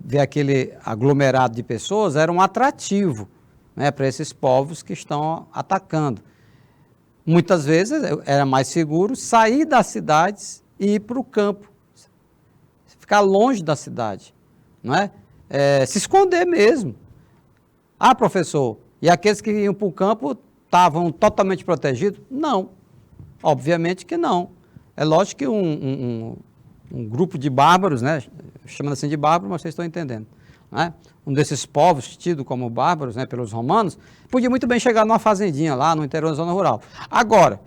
ver aquele aglomerado de pessoas era um atrativo, né, para esses povos que estão atacando. Muitas vezes era mais seguro sair das cidades e ir para o campo, ficar longe da cidade, não é? Se esconder mesmo. Ah, professor, e aqueles que iam para o campo estavam totalmente protegidos? Não, obviamente que não. É lógico que um grupo de bárbaros, né, chamando assim de bárbaro, mas vocês estão entendendo, né? Um desses povos tido como bárbaros, né, pelos romanos, podia muito bem chegar numa fazendinha lá no interior da zona rural. Agora,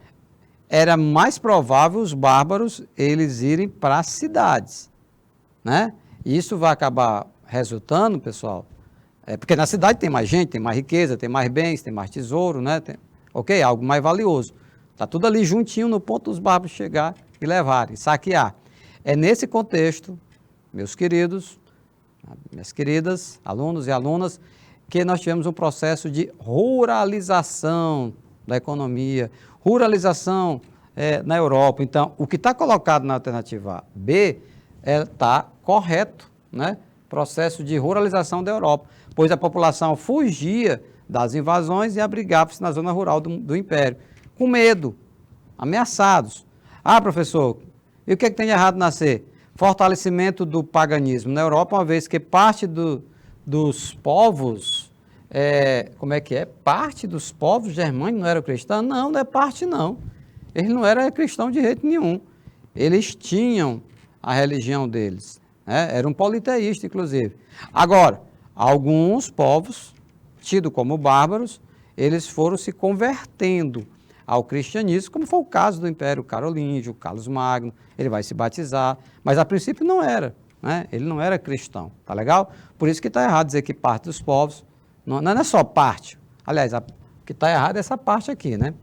era mais provável os bárbaros eles irem para as cidades, né? E isso vai acabar resultando, pessoal, porque na cidade tem mais gente, tem mais riqueza, tem mais bens, tem mais tesouro, né? Algo mais valioso. Está tudo ali juntinho no ponto dos bárbaros chegar e levarem, saquear. É nesse contexto, meus queridos, minhas queridas, alunos e alunas, que nós tivemos um processo de ruralização da economia, ruralização na Europa. Então, o que está colocado na alternativa B está correto, né? Processo de ruralização da Europa, pois a população fugia das invasões e abrigava-se na zona rural do Império, com medo, ameaçados. Ah, professor, e o que tem de errado nascer? Fortalecimento do paganismo na Europa, uma vez que parte dos povos, parte dos povos germânicos não era cristão? Não, não é parte não. Eles não eram cristãos de jeito nenhum. Eles tinham a religião deles, né? Era um politeísta, inclusive. Agora, alguns povos, tidos como bárbaros, eles foram se convertendo ao cristianismo, como foi o caso do Império Carolíngio, Carlos Magno, ele vai se batizar, mas a princípio não era, né? Ele não era cristão, tá legal? Por isso que está errado dizer que parte dos povos, não é só parte, aliás, o que está errado é essa parte aqui, né?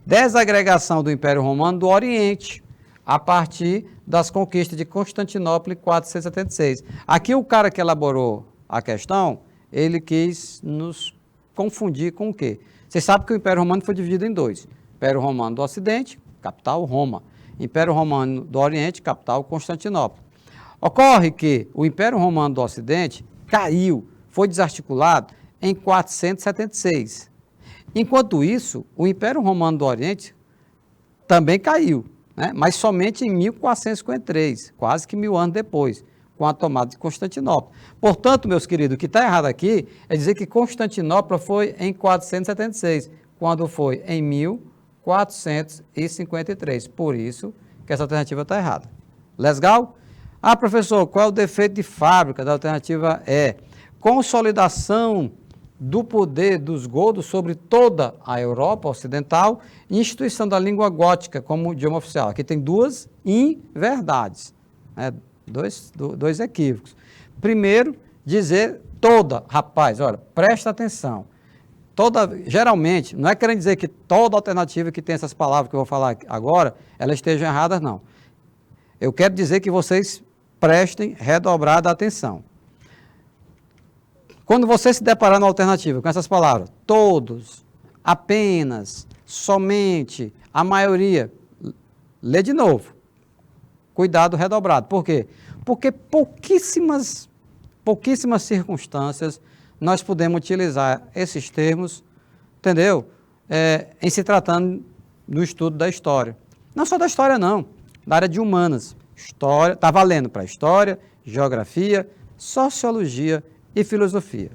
Desagregação do Império Romano do Oriente, a partir das conquistas de Constantinopla em 476. Aqui o cara que elaborou a questão, ele quis nos confundir com o quê? Vocês sabem que o Império Romano foi dividido em dois. Império Romano do Ocidente, capital Roma. Império Romano do Oriente, capital Constantinopla. Ocorre que o Império Romano do Ocidente caiu, foi desarticulado em 476. Enquanto isso, o Império Romano do Oriente também caiu, né? Mas somente em 1453, quase que 1000 anos depois, com a tomada de Constantinopla. Portanto, meus queridos, o que está errado aqui é dizer que Constantinopla foi em 476, quando foi em 1453. Por isso que essa alternativa está errada. Legal? Ah, professor, qual é o defeito de fábrica da alternativa E? Consolidação do poder dos godos sobre toda a Europa Ocidental e instituição da língua gótica como idioma oficial. Aqui tem duas inverdades, né? Dois equívocos. Primeiro, dizer toda, rapaz, olha, presta atenção. Geralmente, não é querendo dizer que toda alternativa que tem essas palavras que eu vou falar agora, elas estejam erradas, não. Eu quero dizer que vocês prestem redobrada atenção. Quando você se deparar na alternativa com essas palavras, todos, apenas, somente, a maioria, lê de novo. Cuidado redobrado. Por quê? Porque pouquíssimas circunstâncias nós podemos utilizar esses termos, entendeu? Em se tratando do estudo da história. Não só da história, não. Da área de humanas. História, está valendo para história, geografia, sociologia e filosofia.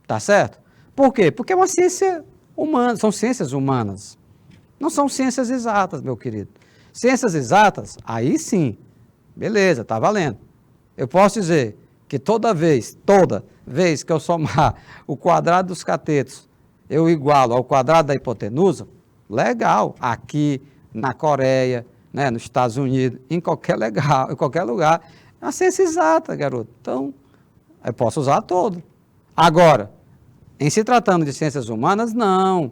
Tá certo? Por quê? Porque é uma ciência humana, são ciências humanas. Não são ciências exatas, meu querido. Ciências exatas, aí sim, beleza, tá valendo. Eu posso dizer que toda vez que eu somar o quadrado dos catetos, eu igualo ao quadrado da hipotenusa, legal, aqui na Coreia, né, nos Estados Unidos, em qualquer lugar, é uma ciência exata, garoto. Então, eu posso usar todo. Agora, em se tratando de ciências humanas, não,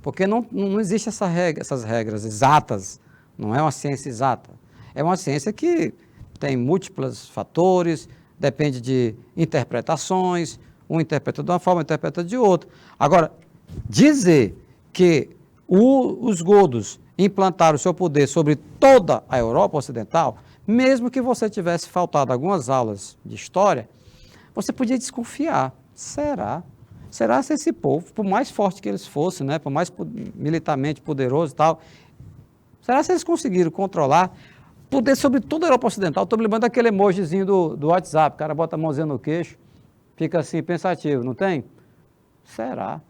porque não existe essas regras exatas, não é uma ciência exata. É uma ciência que tem múltiplos fatores, depende de interpretações, um interpreta de uma forma, interpreta de outra. Agora, dizer que os godos implantaram o seu poder sobre toda a Europa Ocidental, mesmo que você tivesse faltado algumas aulas de história, você podia desconfiar. Será? Será se esse povo, por mais forte que eles fossem, né, por mais militarmente poderoso e tal, será se eles conseguiram controlar poder sobre toda a Europa Ocidental? Estou me lembrando daquele emojizinho do WhatsApp, o cara bota a mãozinha no queixo, fica assim, pensativo, não tem? Será?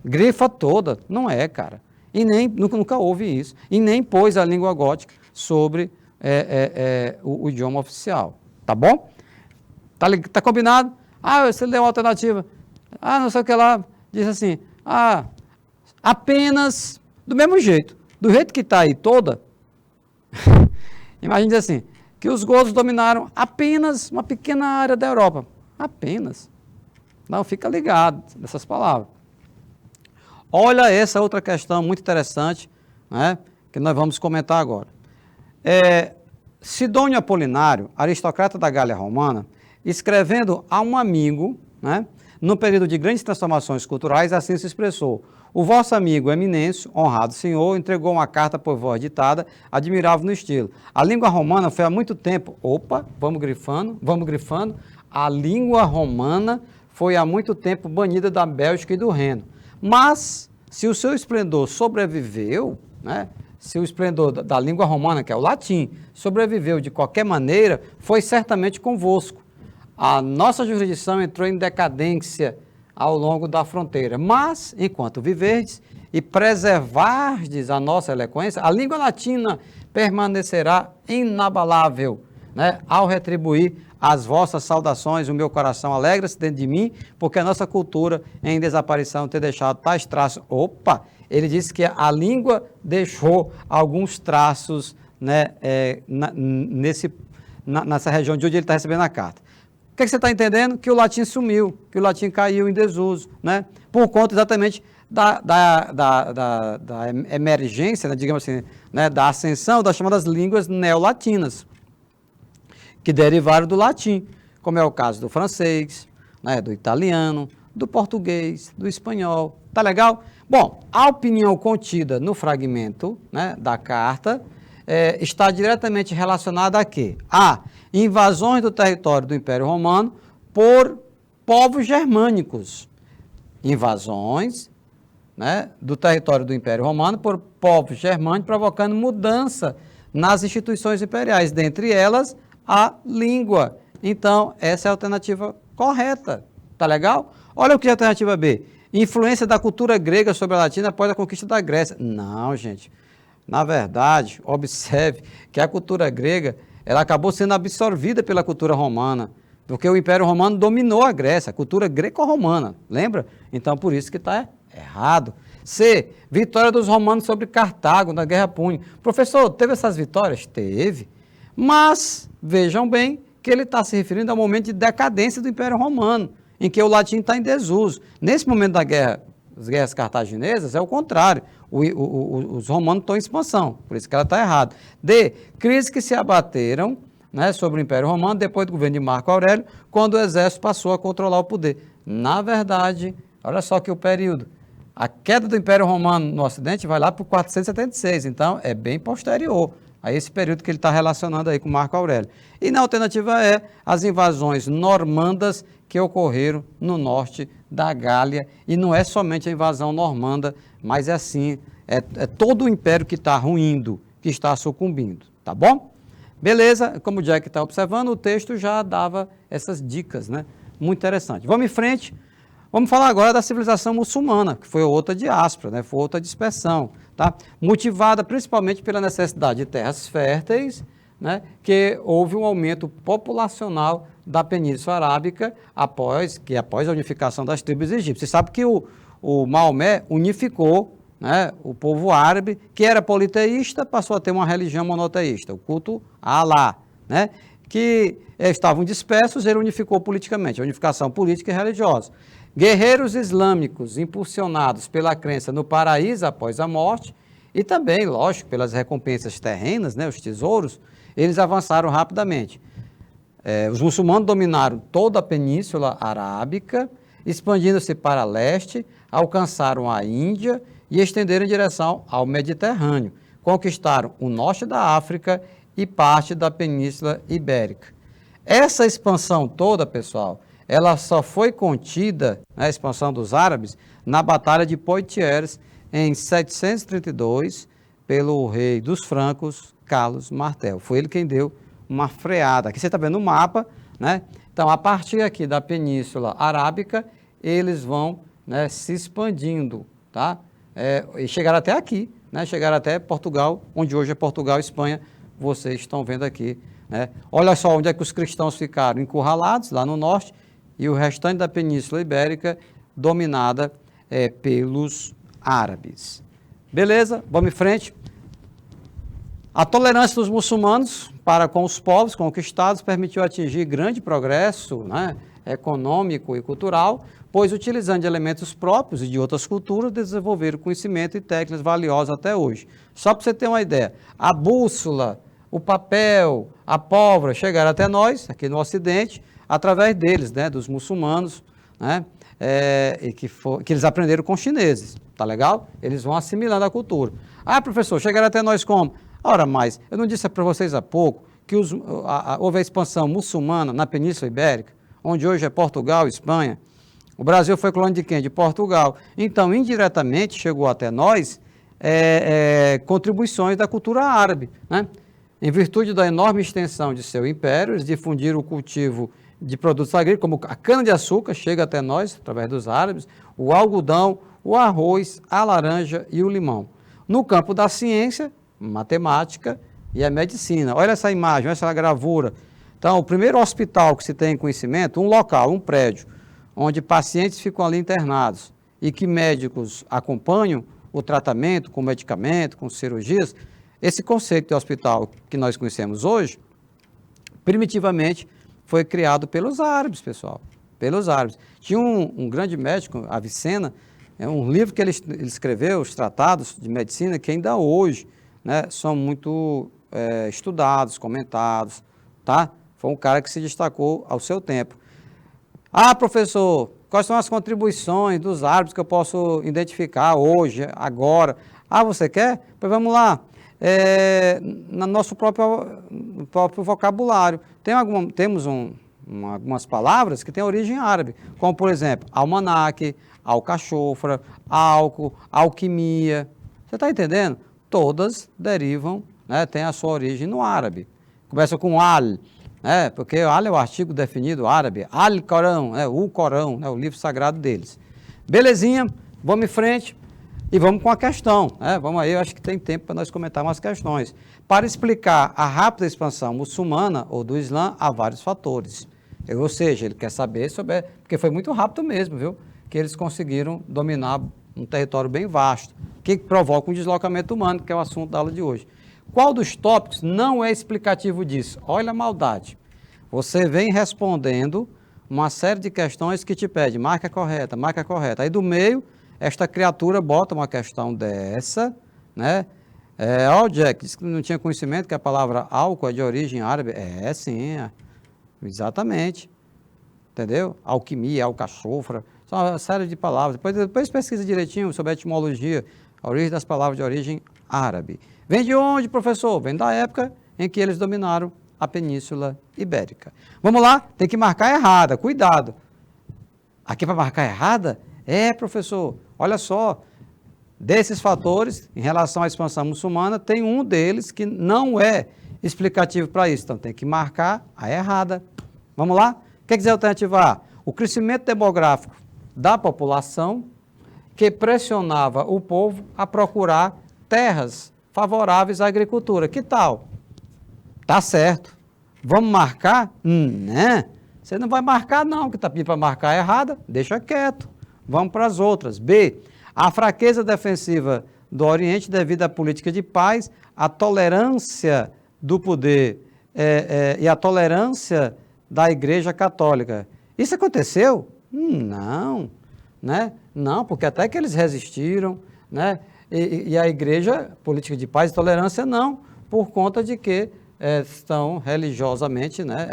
Grifa toda, não é, cara. E nem, nunca houve isso. E nem pôs a língua gótica sobre o idioma oficial. Tá bom? Tá combinado? Ah, você deu uma alternativa. Ah, não sei o que lá. Diz assim, apenas, do mesmo jeito. Do jeito que está aí toda, imagine assim, que os godos dominaram apenas uma pequena área da Europa. Apenas. Não, fica ligado nessas palavras. Olha essa outra questão muito interessante, né, que nós vamos comentar agora. Sidônio Apolinário, aristocrata da Gália Romana, escrevendo a um amigo, né, no período de grandes transformações culturais, assim se expressou: o vosso amigo eminêncio, honrado senhor, entregou uma carta por voz ditada, admirável no estilo. A língua romana foi há muito tempo, vamos grifando, a língua romana foi há muito tempo banida da Bélgica e do Reno. Mas, se o seu esplendor sobreviveu, né, se o esplendor da língua romana, que é o latim, sobreviveu de qualquer maneira, foi certamente convosco. A nossa jurisdição entrou em decadência ao longo da fronteira, mas, enquanto viverdes e preservardes a nossa eloquência, a língua latina permanecerá inabalável, né, ao retribuir as vossas saudações. O meu coração alegra-se dentro de mim, porque a nossa cultura em desaparição tem deixado tais traços. Ele disse que a língua deixou alguns traços, né, nessa região de onde ele está recebendo a carta. O que você está entendendo? Que o latim sumiu, que o latim caiu em desuso, né, por conta exatamente da emergência, né, digamos assim, né, da ascensão das chamadas línguas neolatinas, que derivaram do latim, como é o caso do francês, né, do italiano, do português, do espanhol. Tá legal? Bom, a opinião contida no fragmento, né, da carta está diretamente relacionada a quê? A invasões do território do Império Romano por povos germânicos. Invasões, né, do território do Império Romano por povos germânicos, provocando mudança nas instituições imperiais, dentre elas a língua. Então, essa é a alternativa correta. Tá legal? Olha o que é a alternativa B. Influência da cultura grega sobre a latina após a conquista da Grécia. Não, gente. Na verdade, observe que a cultura grega, ela acabou sendo absorvida pela cultura romana, porque o Império Romano dominou a Grécia, a cultura greco-romana, lembra? Então, por isso que está errado. C. Vitória dos romanos sobre Cartago na Guerra Púnica. Professor, teve essas vitórias? Teve. Mas, vejam bem que ele está se referindo ao momento de decadência do Império Romano, em que o latim está em desuso. Nesse momento das guerras cartaginesas, é o contrário. Os romanos estão em expansão, por isso que ela está errada. D. Crises que se abateram, né, sobre o Império Romano depois do governo de Marco Aurélio, quando o exército passou a controlar o poder. Na verdade, olha só que o período. A queda do Império Romano no Ocidente vai lá para o 476, então é bem posterior a esse período que ele está relacionando aí com Marco Aurélio. E na alternativa é as invasões normandas que ocorreram no norte da Gália, e não é somente a invasão normanda, mas é assim, é todo o império que está ruindo, que está sucumbindo, tá bom? Beleza, como o Jack está observando, o texto já dava essas dicas, né? Muito interessante. Vamos em frente. Vamos falar agora da civilização muçulmana, que foi outra diáspora, né? Foi outra dispersão, tá? Motivada principalmente pela necessidade de terras férteis, né? Que houve um aumento populacional da Península Arábica após a unificação das tribos egípcias. Você sabe que o Maomé unificou, né, o povo árabe, que era politeísta, passou a ter uma religião monoteísta, o culto a Alá, né, que estavam dispersos, ele unificou politicamente, a unificação política e religiosa. Guerreiros islâmicos impulsionados pela crença no paraíso após a morte e também, lógico, pelas recompensas terrenas, né, os tesouros, eles avançaram rapidamente. Os muçulmanos dominaram toda a Península Arábica, expandindo-se para leste, alcançaram a Índia e estenderam em direção ao Mediterrâneo. Conquistaram o norte da África e parte da Península Ibérica. Essa expansão toda, pessoal, ela só foi contida, né, a expansão dos árabes, na Batalha de Poitiers, em 732, pelo rei dos francos, Carlos Martel. Foi ele quem deu uma freada. Aqui você está vendo o mapa, né? Então, a partir aqui da Península Arábica, eles vão, né, se expandindo, tá? E chegaram até aqui, né? Chegaram até Portugal, onde hoje é Portugal e Espanha, vocês estão vendo aqui, né? Olha só onde é que os cristãos ficaram encurralados, lá no norte, e o restante da Península Ibérica dominada pelos árabes. Beleza? Vamos em frente. A tolerância dos muçulmanos para com os povos conquistados permitiu atingir grande progresso, né, econômico e cultural, pois, utilizando de elementos próprios e de outras culturas, desenvolveram conhecimento e técnicas valiosas até hoje. Só para você ter uma ideia, a bússola, o papel, a pólvora chegaram até nós, aqui no Ocidente, através deles, né, dos muçulmanos, né, e que eles aprenderam com os chineses, tá legal? Eles vão assimilando a cultura. Ah, professor, chegaram até nós como? Ora, mas eu não disse para vocês há pouco que houve a expansão muçulmana na Península Ibérica, onde hoje é Portugal e Espanha. O Brasil foi colônia de quem? De Portugal. Então, indiretamente, chegou até nós contribuições da cultura árabe, né? Em virtude da enorme extensão de seu império, eles difundiram o cultivo de produtos agrícolas, como a cana-de-açúcar, chega até nós, através dos árabes, o algodão, o arroz, a laranja e o limão. No campo da ciência, matemática e a medicina. Olha essa imagem, olha essa gravura. Então, o primeiro hospital que se tem conhecimento, um local, um prédio, onde pacientes ficam ali internados e que médicos acompanham o tratamento com medicamento, com cirurgias, esse conceito de hospital que nós conhecemos hoje, primitivamente, foi criado pelos árabes, pessoal, pelos árabes. Tinha um grande médico, Avicena, um livro que ele escreveu, os tratados de medicina, que ainda hoje, né, são muito estudados, comentados, tá? Foi um cara que se destacou ao seu tempo. Ah, professor, quais são as contribuições dos árabes que eu posso identificar hoje, agora? Ah, você quer? Pois vamos lá. No nosso próprio vocabulário. Temos algumas palavras que têm origem árabe, como, por exemplo, almanaque, alcachofra, álcool, alquimia. Você está entendendo? Todas derivam, né, têm a sua origem no árabe. Começa com al, né, porque al é o artigo definido árabe, al-Corão, né, o Corão, né, o livro sagrado deles. Belezinha, vamos em frente e vamos com a questão. Né, vamos aí, eu acho que tem tempo para nós comentar umas questões. Para explicar a rápida expansão muçulmana ou do Islã, há vários fatores. Ou seja, ele quer saber sobre, porque foi muito rápido mesmo, viu, que eles conseguiram dominar um território bem vasto, que provoca um deslocamento humano, que é o assunto da aula de hoje. Qual dos tópicos não é explicativo disso? Olha a maldade. Você vem respondendo uma série de questões que te pede, marca correta, marca correta. Aí do meio, esta criatura bota uma questão dessa, né? Ó, Jack, disse que não tinha conhecimento que a palavra álcool é de origem árabe. Sim, exatamente. Entendeu? Alquimia, alcachofra, são uma série de palavras. Depois pesquisa direitinho sobre a etimologia, a origem das palavras de origem árabe. Vem de onde, professor? Vem da época em que eles dominaram a Península Ibérica. Vamos lá, tem que marcar errada, cuidado. Aqui para marcar errada? Professor, olha só, desses fatores, em relação à expansão muçulmana, tem um deles que não é explicativo para isso. Então, tem que marcar a errada. Vamos lá? O que quer dizer a alternativa A? O crescimento demográfico da população que pressionava o povo a procurar terras favoráveis à agricultura. Que tal? Tá certo. Vamos marcar? Né? Você não vai marcar não, que está pedindo para marcar errada, deixa quieto. Vamos para as outras. B, a fraqueza defensiva do Oriente devido à política de paz, a tolerância do poder e a tolerância da Igreja Católica. Isso aconteceu? Não, né? Não, porque até que eles resistiram, né? E a Igreja, política de paz e tolerância, não, por conta de que estão religiosamente, né?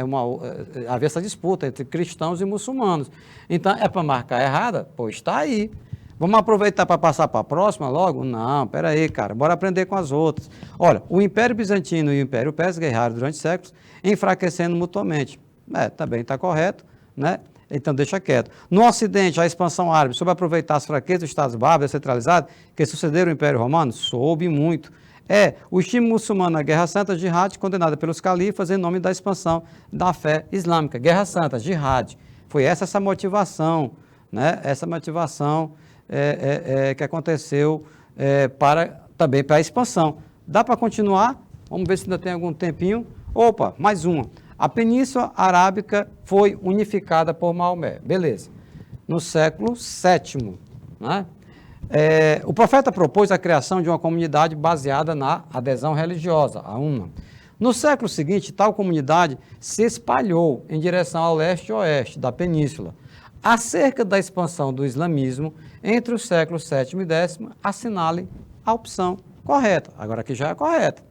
Havia essa disputa entre cristãos e muçulmanos. Então, é para marcar errada? Pois está aí. Vamos aproveitar para passar para a próxima logo? Não, peraí, cara, bora aprender com as outras. Olha, o Império Bizantino e o Império Persa guerrearam durante séculos, enfraquecendo mutuamente. Também está correto, né? Então deixa quieto. No Ocidente, a expansão árabe soube aproveitar as fraquezas dos Estados bárbaros centralizados que sucederam o Império Romano? Soube muito. O estímulo muçulmano na Guerra Santa, Jihad, condenada pelos califas em nome da expansão da fé islâmica. Guerra Santa, Jihad. Foi essa motivação, né? Essa motivação que aconteceu também para a expansão. Dá para continuar? Vamos ver se ainda tem algum tempinho. Opa, mais uma. A Península Arábica foi unificada por Maomé. Beleza. No século VII, né? O profeta propôs a criação de uma comunidade baseada na adesão religiosa, a Umma. No século seguinte, tal comunidade se espalhou em direção ao leste e oeste da península. Acerca da expansão do islamismo, entre os séculos VII e X, assinale a opção correta. Agora aqui já é correta.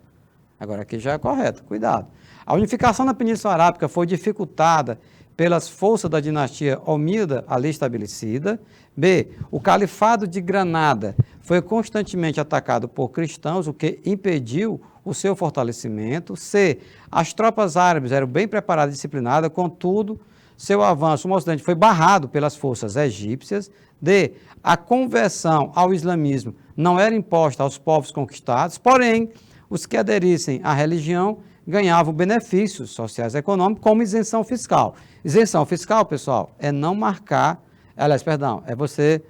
Cuidado. A unificação na Península Arábica foi dificultada pelas forças da dinastia Omida ali estabelecida. B, o Califado de Granada foi constantemente atacado por cristãos, o que impediu o seu fortalecimento. C, as tropas árabes eram bem preparadas e disciplinadas, contudo, seu avanço no Ocidente foi barrado pelas forças egípcias. D, a conversão ao islamismo não era imposta aos povos conquistados, porém, os que aderissem à religião ganhavam benefícios sociais e econômicos, como isenção fiscal. Isenção fiscal, pessoal, é não marcar, é você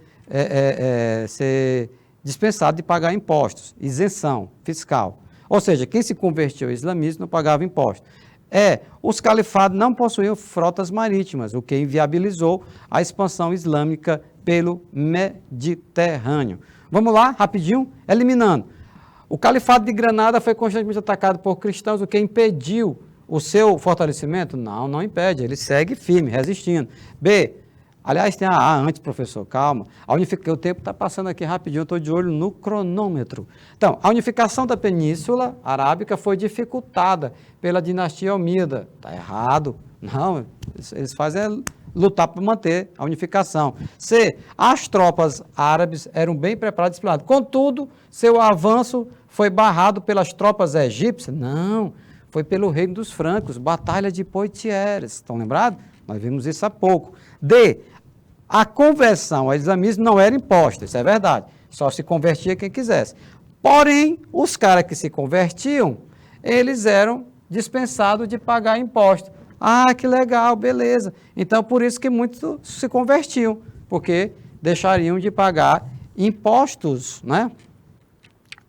ser dispensado de pagar impostos. Isenção fiscal. Ou seja, quem se convertiu ao islamismo não pagava impostos. Os califados não possuíam frotas marítimas, o que inviabilizou a expansão islâmica pelo Mediterrâneo. Vamos lá, rapidinho, eliminando. O Califado de Granada foi constantemente atacado por cristãos, o que impediu o seu fortalecimento? Não impede, ele segue firme, resistindo. B, aliás, tem a A antes, professor, calma. O tempo está passando aqui rapidinho, eu estou de olho no cronômetro. Então, a unificação da Península Arábica foi dificultada pela dinastia Omida. Está errado. Não, eles fazem lutar para manter a unificação. C, as tropas árabes eram bem preparadas e disciplinadas. Contudo, seu avanço foi barrado pelas tropas egípcias? Não, foi pelo reino dos francos, Batalha de Poitiers. Estão lembrados? Nós vimos isso há pouco. D, a conversão ao islamismo não era imposta, isso é verdade. Só se convertia quem quisesse. Porém, os caras que se convertiam, eles eram dispensados de pagar imposto. Ah, que legal, beleza. Então, por isso que muitos se convertiam, porque deixariam de pagar impostos, né,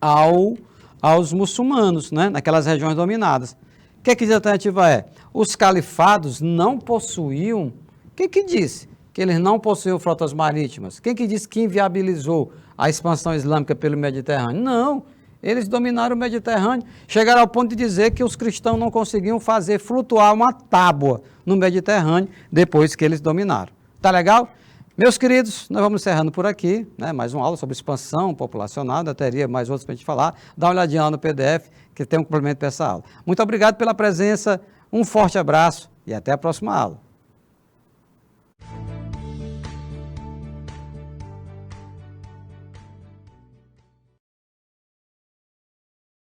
aos muçulmanos, né, naquelas regiões dominadas. O que a alternativa é? Os califados não possuíam... Quem que disse que eles não possuíam frotas marítimas? Quem que disse que inviabilizou a expansão islâmica pelo Mediterrâneo? Não. Eles dominaram o Mediterrâneo, chegaram ao ponto de dizer que os cristãos não conseguiam fazer flutuar uma tábua no Mediterrâneo depois que eles dominaram. Tá legal? Meus queridos, nós vamos encerrando por aqui, né? Mais uma aula sobre expansão populacional, ainda teria mais outros para a gente falar. Dá uma olhadinha lá no PDF, que tem um complemento para essa aula. Muito obrigado pela presença, um forte abraço e até a próxima aula.